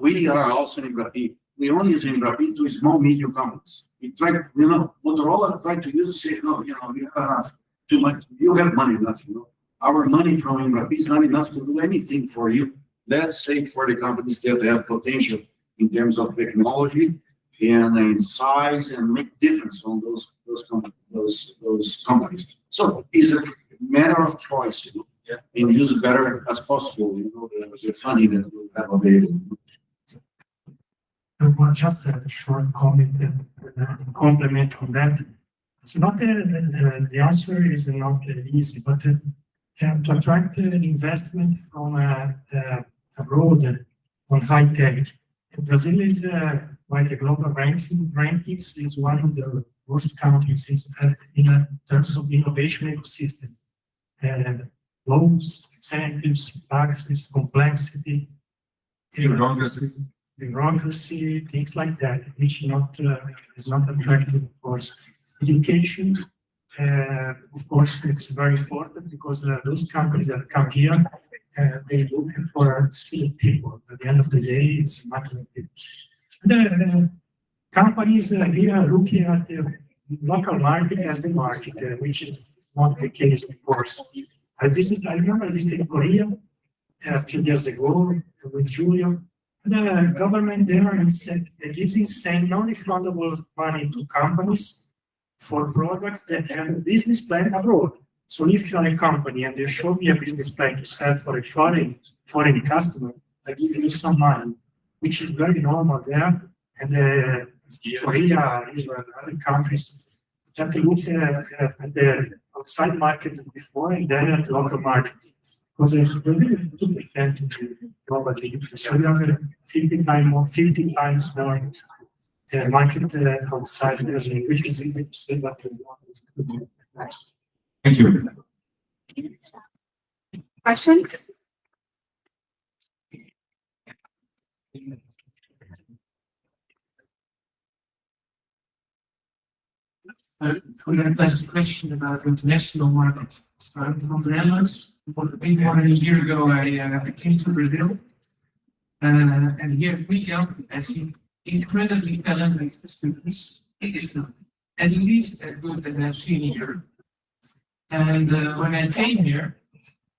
we are also in Embrapi. We only use Embrapi to small, medium companies. We try, Motorola tried to use it, no, you have too much, you have money enough, Our money from Embrapi is not enough to do anything for you. Let's say for the companies that have potential in terms of technology and in size and make difference on those companies. So it's a matter of choice, and use it better as possible, the funding that we have available. Just a short comment and compliment on that. It's not the answer is not easy, but to attract investment from abroad on high tech. Brazil is by the global rankings is one of the worst countries in terms of innovation ecosystem. Laws, incentives, taxes, complexity, bureaucracy, things like that, which is not attractive, of course. Education, of course, it's very important because those companies that come here, they look for skilled people. At the end of the day, it's a matter of it. The companies here are looking at the local market as the market, which is not the case, of course. I remember visiting Korea a few years ago with Julia. The government there gives non-refundable money to companies for products that have a business plan abroad. So if you're a company and you show me a business plan to sell for a foreign customer, I give you some money, which is very normal there. And Korea, Israel, other countries have to look at the outside market before and then at the local market. Because it's really 2% global GDP. So we have 50 times more market outside Brazil, which is easy to say, but Thank you. Questions? We have a question about international markets. So I'm from the Netherlands. More than a year ago, I came to Brazil. And here at Miguel, I see incredibly talented students, at least as good as I've seen here. And when I came here,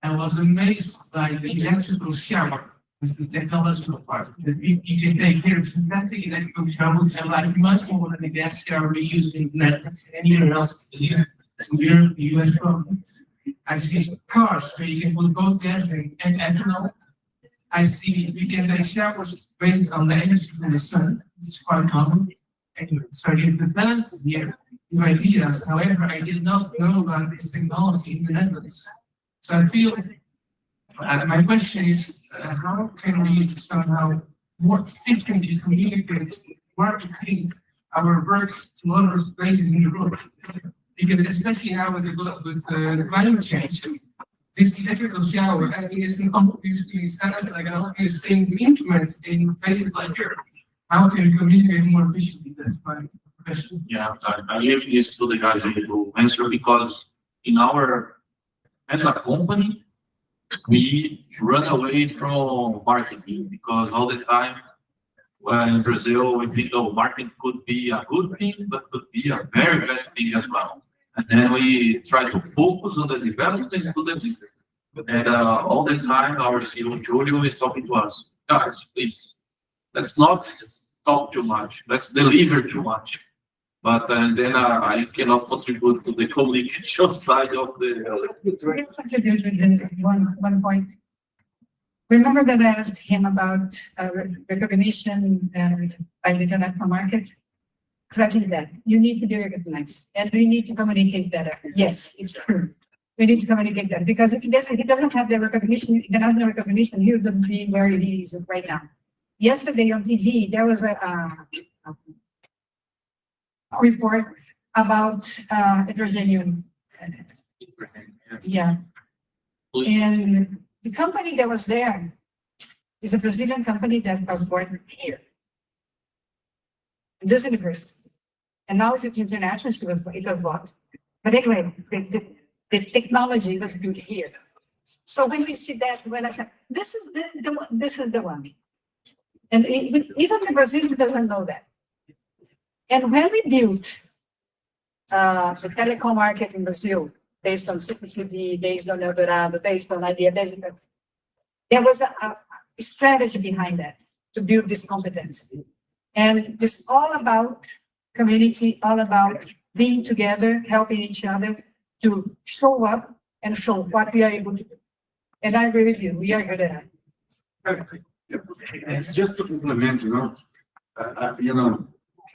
I was amazed by the electrical shower, with the technological part that you can take here. It's fantastic electrical shower, and like much more than the gas shower we use in the Netherlands and anywhere else in Europe, the US. I see cars where you can put both gas and ethanol. I see we can take showers based on the energy from the sun, which is quite common. And so you have the talent here, the ideas. However, I did not know about this technology in the Netherlands. So I feel, my question is, how can we somehow more efficiently communicate, marketing our work to other places in the world? Because especially now with the climate change, this electrical shower is not usually set up like all these things instruments in places like Europe. How can you communicate more efficiently? That's my question. Yeah, I leave this to the guys to answer because in our, as a company, we run away from marketing because all the time, well, in Brazil, we think, oh, marketing could be a good thing, but could be a very bad thing as well. And then we try to focus on the development to the business. And all the time, our CEO Julio is talking to us, guys, please, let's not talk too much, let's deliver too much. But then I cannot contribute to the communication side of the. One point. Remember that I asked him about recognition by the international market? Exactly that. You need to be recognized and we need to communicate better. Yes, it's true. We need to communicate that because if he doesn't have the recognition, the national recognition, he wouldn't be where he is right now. Yesterday on TV, there was a report about hydrogen. Yeah. And the company that was there is a Brazilian company that was born here. This university. And now it's international, so it was bought. But anyway, the technology was built here. So when we see that, when I say, this is the one, this is the one. And even the Brazilian doesn't know that. And when we built the telecom market in Brazil, based on CPQD, based on Eldorado, based on idea, there was a strategy behind that to build this competence. And it's all about community, all about being together, helping each other to show up and show what we are able to do. And I agree with you, we are good at it. It's just to complement,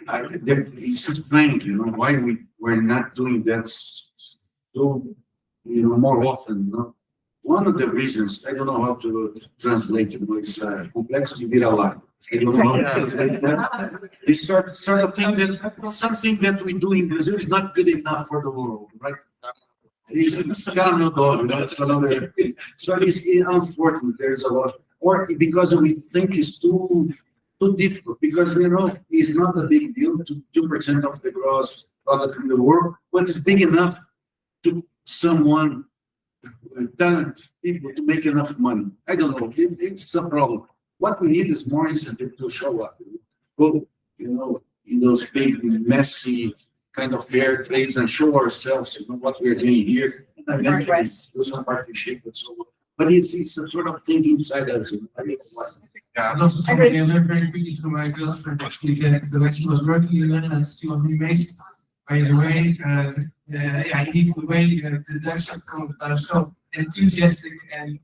it's explained, why we're not doing that so, more often, One of the reasons, I don't know how to translate it, but it's complexity vira lá. I don't know how to translate that. It's sort of thing that something that we do in Brazil is not good enough for the world, right? It's caramel dog, that's another thing. So it's unfortunate, there's a lot, or because we think it's too difficult, because it's not a big deal to 2% of the gross product in the world, but it's big enough to someone talent people to make enough money. I don't know. It's a problem. What we need is more incentive to show up. Go, in those big, messy kind of fair trades and show ourselves, what we're doing here. And then do some partnership and so on. But it's a sort of thing inside us. Yeah, and also somebody I learned very quickly from my girlfriend actually that when she was working in the Netherlands, she was amazed by the way I did the way the Dutch are so enthusiastic and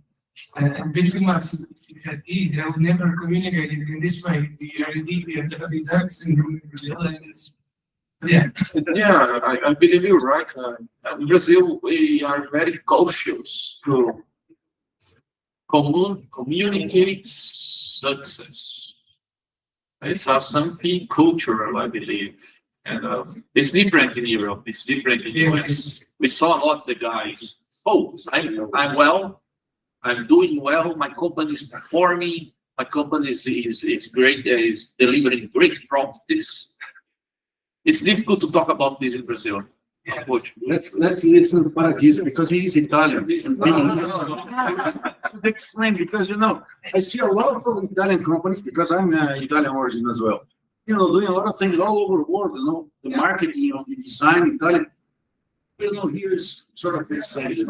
bit too much. They would never communicate in this way. We are indeed we have the Dutch syndrome in Brazil and it's Yeah, I believe you're right. In Brazil, we are very cautious to communicate success. It's something cultural, I believe. And it's different in Europe, it's different in the US. We saw a lot the guys, I'm well, I'm doing well, my company is performing, my company is great, is delivering great profits. It's difficult to talk about this in Brazil. Let's listen to Paradiso because he's Italian. Explain because I see a lot of Italian companies because I'm Italian origin as well. Doing a lot of things all over the world. The marketing of the design, Italian. Here's sort of this thing.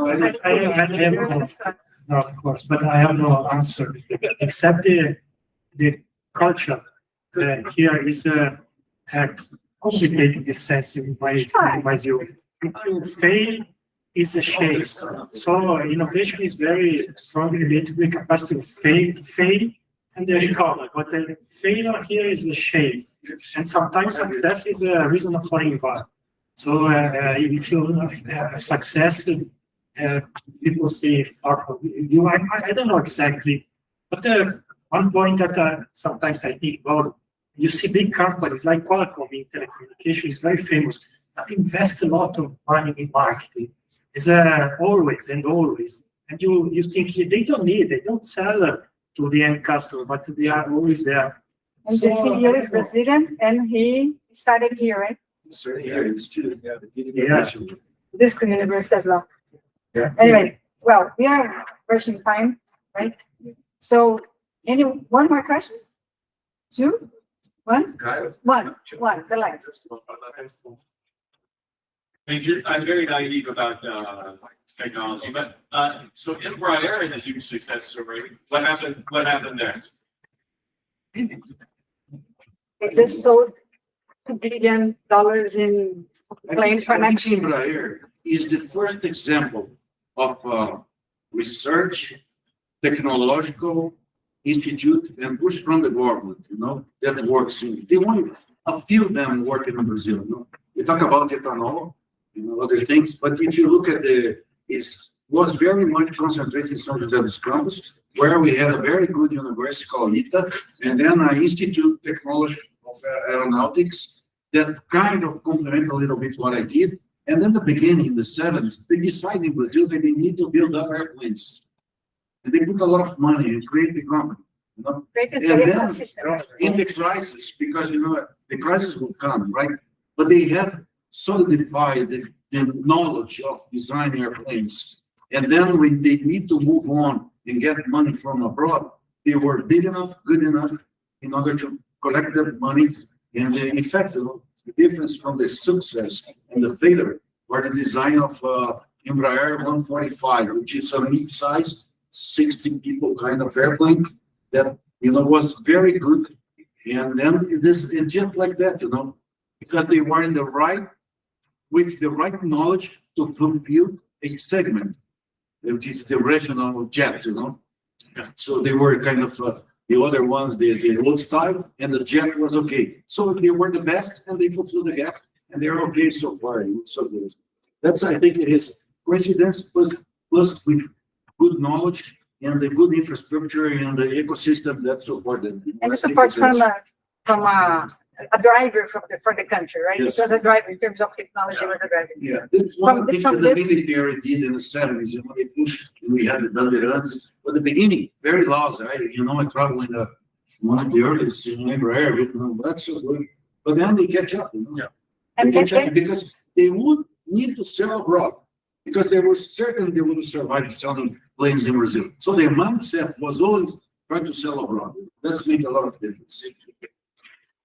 No, of course, but I have no answer except the culture. Here is a complicated this sense in my view. To fail is a shame. So innovation is very strongly related to the capacity to fail and then recover. But the failure here is a shame. And sometimes success is a reason for involvement. So if you have success, people stay far from you. I don't know exactly. But one point that sometimes I think about, you see big companies like Qualcomm in telecommunication is very famous, but invest a lot of money in marketing. It's always. And you think they don't sell to the end customer, but they are always there. And the CEO is Brazilian and he started here, right? Yeah. This university as well. Yeah. Anyway, well, we are rushing time, right? So, one more question? Two? One, the last. I'm very naive about technology, but so Embraer is a huge success story. What happened there? They just sold $2 billion in planes for next year. Embraer is the first example of research, technological institute and push from the government, that works in, they want a few of them working in Brazil, We talk about ethanol, other things, but if you look at it was very much concentrated in São José dos Campos, where we had a very good university called ITA, and then an Institute Technology of Aeronautics that kind of complement a little bit what I did. And then the beginning in the 70s, they decided in Brazil that they need to build up airplanes. And they put a lot of money and create the company. Greatest And very then consistent. in the crisis, because the crisis will come, right? But they have solidified the knowledge of design airplanes. And then when they need to move on and get money from abroad, they were big enough, good enough in order to collect that money. And in fact, the difference from the success and the failure were the design of Embraer 145, which is a mid-sized 60 people kind of airplane that, was very good. And then it's just like that, because they were with the right knowledge to fulfill a segment, which is the regional jet, So they were kind of the other ones, the old style, and the jet was okay. So they were the best, and they fulfilled the gap, and they're okay so far. So good. That's, I think, it is coincidence plus with good knowledge and the good infrastructure and the ecosystem that supported. And the support from a driver for the country, right? Yes. It was a driver in terms of technology, was a driver. Yeah, that's one of the things that the this- military did in the 70s, they pushed, we had the Bandeirantes, but the beginning, very lousy, right? I traveled in one of the earliest in Embraer, that's so good. But then they catch up, Yeah. They And catch up because they would need to sell abroad, because they were certain they wouldn't survive selling planes in Brazil. So their mindset was always try to sell abroad. That's made a lot of difference.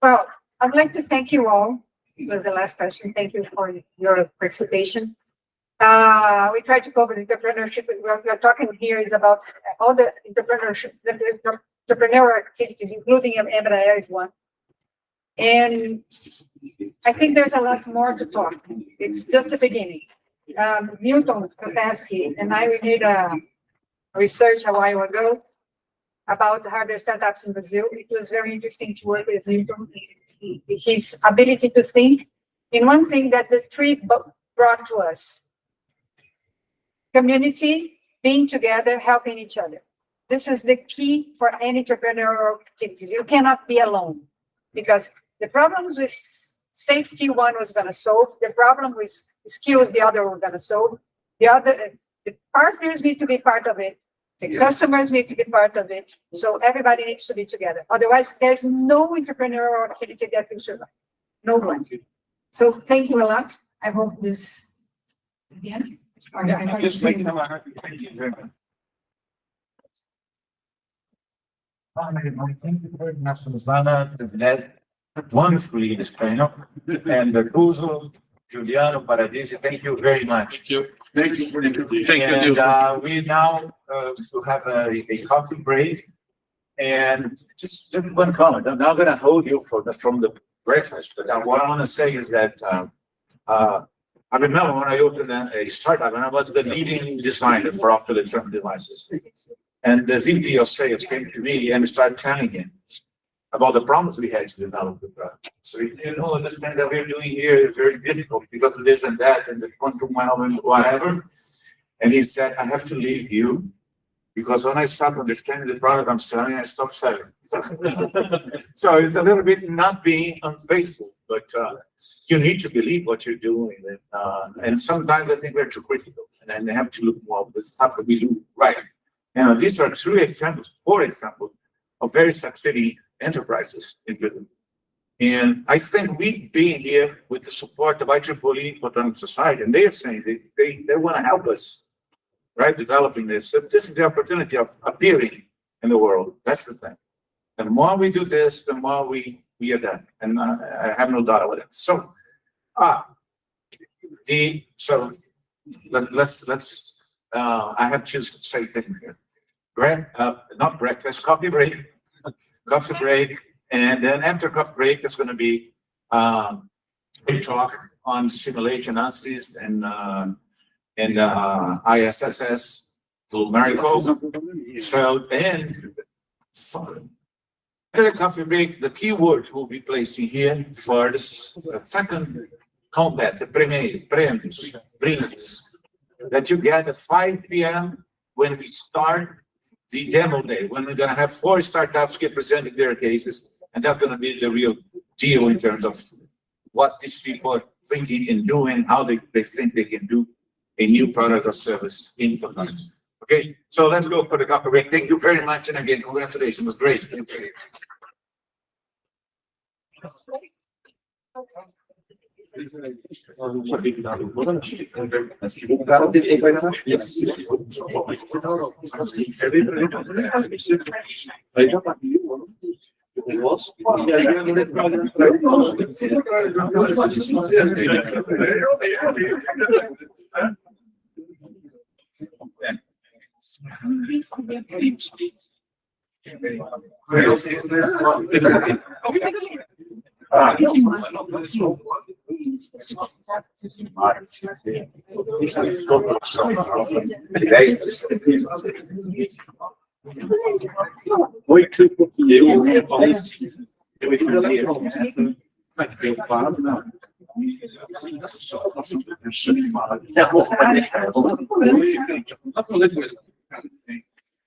well, I'd like to thank you all. It was the last question. Thank you for your participation. We tried to cover entrepreneurship. What we're talking here is about all the entrepreneurial activities, including Embraer is one. And I think there's a lot more to talk. It's just the beginning. Milton Kapowski and I, we did a research a while ago about the hardware startups in Brazil. It was very interesting to work with Milton. His ability to think. And one thing that the trip brought to us, community, being together, helping each other. This is the key for any entrepreneurial activities. You cannot be alone, because the problems with safety one was going to solve, the problem with skills the other was going to solve, the partners need to be part of it, the customers need to be part of it, so everybody needs to be together. Otherwise, there's no entrepreneurial activity that will survive. No one. So thank you a lot. I hope this at the end. Thank you very much. Thank you very much, Susana, that wonderfully in Spanish, and Cuso, Juliano, Paradisi, thank you very much. Thank you for the invitation. And we now will have a coffee break, and just one comment. I'm not going to hold you from the breakfast, but what I want to say is that I remember when I opened a startup, and I was the leading designer for optoelectronic devices. And the VP of sales came to me and started telling him about the problems we had to develop the product. So, understand that we're doing here is very difficult because of this and that and the quantum realm and whatever. And he said, I have to leave you because when I stop understanding the product I'm selling, I stop selling. So it's a little bit not being unfaithful, but you need to believe what you're doing. And sometimes I think we're too critical. and they have to look more of the stuff that we do right. You know, these are 3 examples, 4 examples of very succeeding enterprises in Britain. And I think we being here with the support of IEEE Photonic Society, and they are saying they want to help us, right, developing this. So this is the opportunity of appearing in the world. That's the thing. The more we do this, the more we are done. And I have no doubt about it. So, let's I have to say things here. Not breakfast, coffee break, and then after coffee break, there's going to be a talk on simulation analysis and ISSS to Marico. So then, after the coffee break, the keywords will be placed in here for the second combat, the prêmios, that you get at 5 p.m. when we start the demo day, when we're going to have 4 startups get presenting their cases, and that's going to be the real deal in terms of what these people are thinking and doing, how they think they can do a new product or service in photonics. Okay, so let's go for the coffee break. Thank you very much, and again, congratulations, it was great.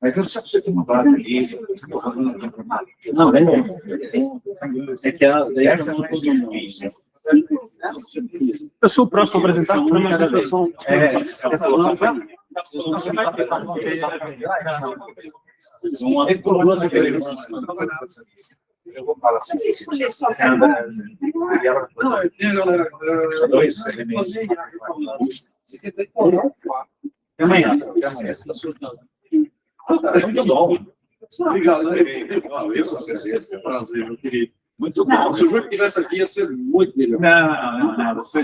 Mas eu só preciso de uma base ali. Não, é que ela daí eu sou o próximo a apresentar para uma apresentação. Eu vou falar assim. Amanhã. Muito bom. Obrigado. Eu prazer, meu querido. Muito bom. Se o Júlio estivesse aqui, ia ser muito melhor. Não. Você...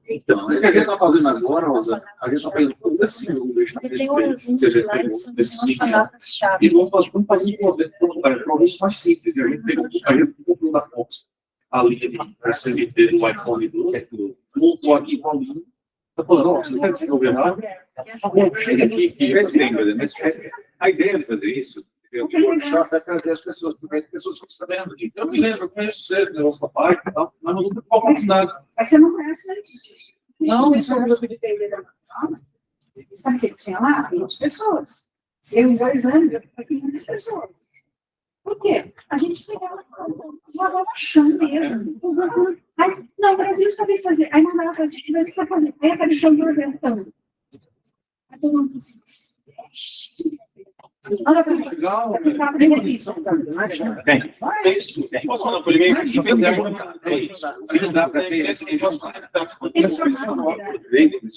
Então, o que a gente está fazendo agora, Rosa? A gente está fazendo todos esses números. E vamos fazer um isso mais simples. A gente comprou da Fox a linha de SMT do iPhone 12, montou aqui com a linha. Está falando, ó, você quer desenvolver nada? Chega aqui. A ideia de fazer isso, eu workshop é trazer as pessoas, porque as pessoas estão sabendo. Eu me lembro, eu conheço você, da nossa parte, mas não tem qual cidade. Mas você não conhece isso? Não, isso é um grupo de TV da Amazônia. Sabe o que tinha lá? 20 pessoas. Eu, em 2 anos, eu fui 500 pessoas. Por quê? A gente pegava chão mesmo. Aí, não, o Brasil sabia fazer. Aí mandava fazer, o Brasil sabia fazer. Aí apareceu o evento. Aí todo mundo disse, olha para mim. Legal. Posso falar por e-mail? Dá para ter esse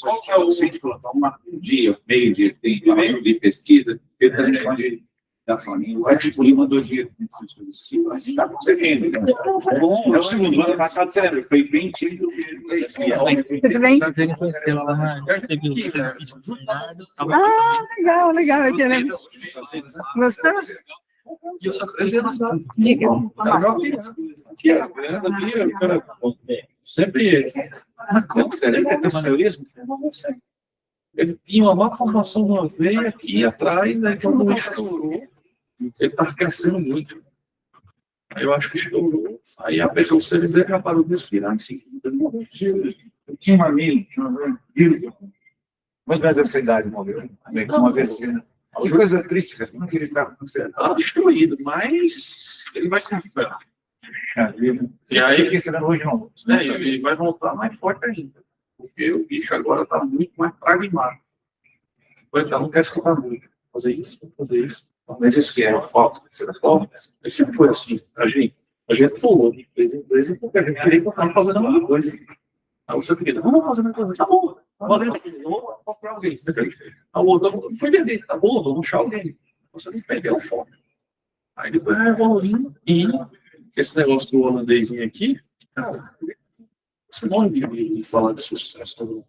qual que é o centro dia, meio dia, tem de pesquisa, da família, o Artigo mandou dia. Está conseguindo. É o segundo ano passado, você lembra? Foi bem tímido. Tudo bem? Prazer em conhecê-la lá na Legal. Gostou? Eu só queria Sempre ele tinha uma má formação numa veia aqui atrás, aí quando estourou, ele estava crescendo muito. Aí eu acho que estourou. Aí a pessoa, você dizer, já parou de respirar em seguida. Eu tinha uma amiga, mas dessa idade morreu, uma vez. Uma coisa triste, não queria estar com você. Está destruído, mas ele vai se recuperar. E aí, Porque você não hoje não. né, ele vai voltar mais forte ainda. Porque o bicho agora tá muito mais pragmático. Pois não quer escutar muito. Fazer isso, fazer isso. Mas isso que é falta, isso é falta. Mas sempre foi assim. A gente pulou de empresa em empresa porque a gente queria que eu fazendo alguma coisa. Aí você fica, não, vamos fazer uma coisa. Tá bom. Vou procurar alguém. A outra foi vender. Tá bom, vamos achar alguém. Você se perdeu o foco. Aí depois vai evoluindo. E esse negócio do holandesinho aqui, cara, você não me falar de sucesso.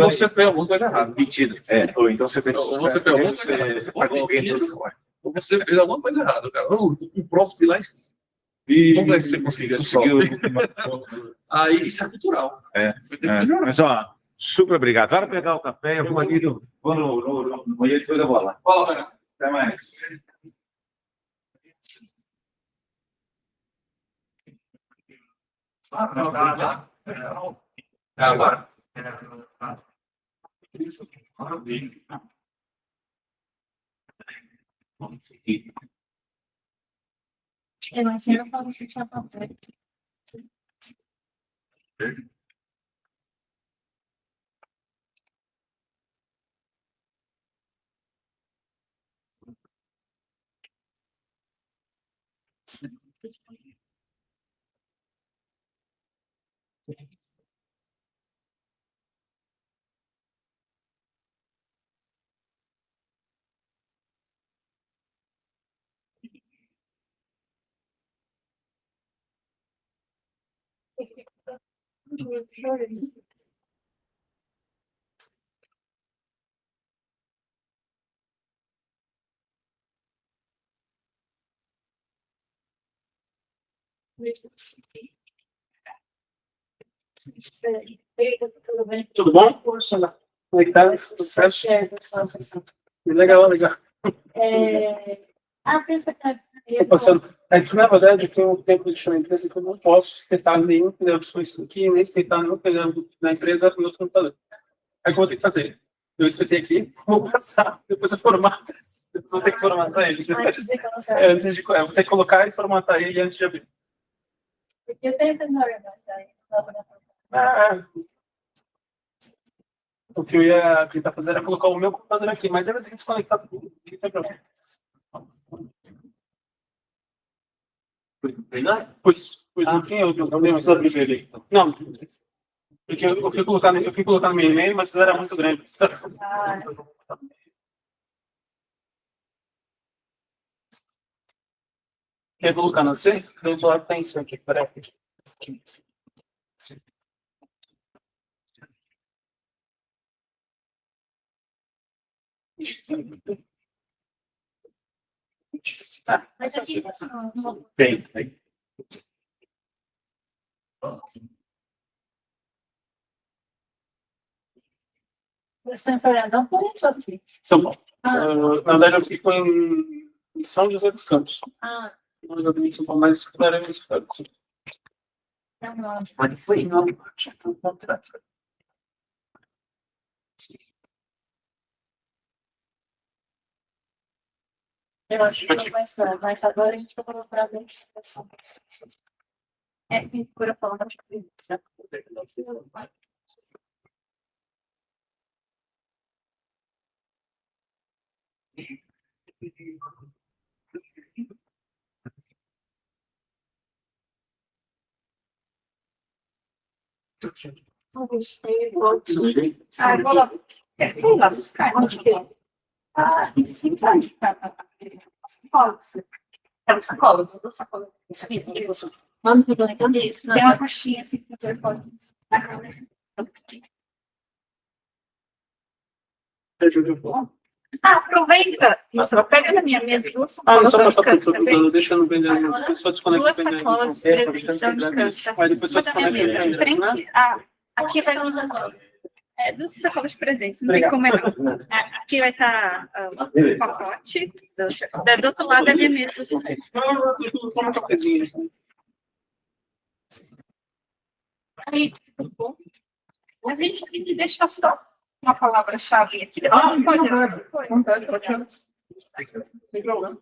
Você fez alguma coisa errada. Metido. É, ou então você fez Ou você fez alguma coisa errada. você pagou alguém por fora. Ou você fez alguma coisa errada, cara. O prof de lá. E como é que você conseguiu esse prof? Aí isso é cultural. Você tem que melhorar. Mas ó, super obrigado. Vai pegar o café, eu vou ali, vou no banheiro e depois eu vou lá. Fala, cara. Até mais. Agora. Eu não sei, eu falo se tinha papel. Tudo bem? Tudo bom? Poxa, como é que tá? Tudo certo? Legal, legal. Tô passando. É que, na verdade, eu tenho um tempo de empresa que eu não posso sustentar nenhum pneu disponível aqui, nem sustentar nenhum pneu na empresa no meu computador. Aí o que eu vou ter que fazer? Eu espetei aqui, vou passar, depois eu formato. Depois eu vou ter que formatar ele. Antes de, eu vou ter que colocar e formatar ele antes de abrir. Porque eu tenho memória, O que eu ia tentar fazer era colocar o meu computador aqui, mas eu vou ter que desconectar tudo. Pois no fim, eu dei uma abrir ele. Não, porque eu fui colocar no meu e-mail, mas era muito grande. Quer colocar na C? Então, só tem isso aqui, peraí. Mas aqui, Tem. você foi razão por isso aqui. São Paulo. Na verdade, eu fico em São José dos Campos. Mas eu também São Paulo, mas escutaremos isso. Pode foi, não. Eu acho que vai estar, mas agora a gente está falando para ver se é pintura falando de não gostei, vou lá. Vou lá buscar, onde que é? Em 5 anos. Sacolas. Mano, eu tô isso. Tem uma caixinha assim para fazer fotos. Aproveita. Nossa, pega na minha mesa duas sacolas. Não só passar por tudo, deixa no vendedor, depois só desconectar. Duas sacolas de presente da Unicamp. Aí depois só Da minha mesa, em frente. Aqui vai duas sacolas. Duas sacolas de presentes, não tem como errar. Aqui vai estar o pacote. Do outro lado é a minha mesa. Toma um cafezinho. Aí, tudo bom? A gente tem que deixar só uma palavra-chave aqui. Pode. Sem problema.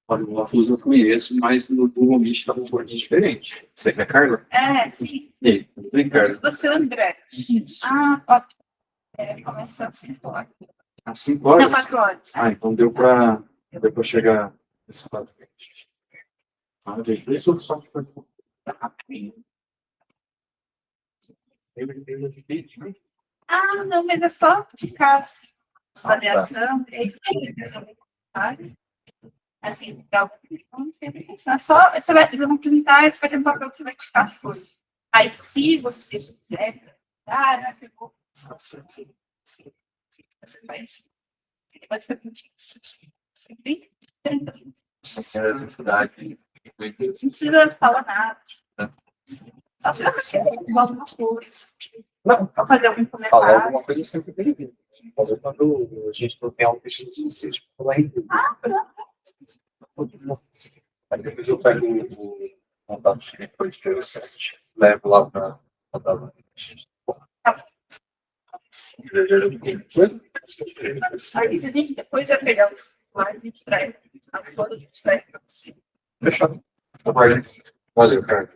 Olha, o Waffles eu conheço, mas no Google Meet estava um pouquinho diferente. Você quer Carla? É, sim. E aí, tudo bem, Carla? Você, André. Isso. Ah, ótimo. Começa às 5 horas. Às 5 Não, horas? 4 horas. Ah, então deu pra chegar nesse lado. Ah, deixa eu só rapidinho. Ah, não, mas é só ficar avaliação. Assim, não tem pressa. É só, você vai apresentar, você vai ter um papel que você vai tirar as coisas. Aí, se você quiser, você faz. Vai ser bem tranquilo. Necessidade. Não precisa falar nada. Só se você quiser alguma coisa. Não, Só fazer algum falar comentário. alguma coisa sempre bem-vindo. Fazer quando a gente não tem algo que a gente precisa, tipo, falar em tudo. Aí depois eu pego o contato de depois de assist, levo lá para dar Aí, se a gente depois vai pegar os slides, a gente traz as fotos, a gente traz para você. Fechado. Valeu, cara.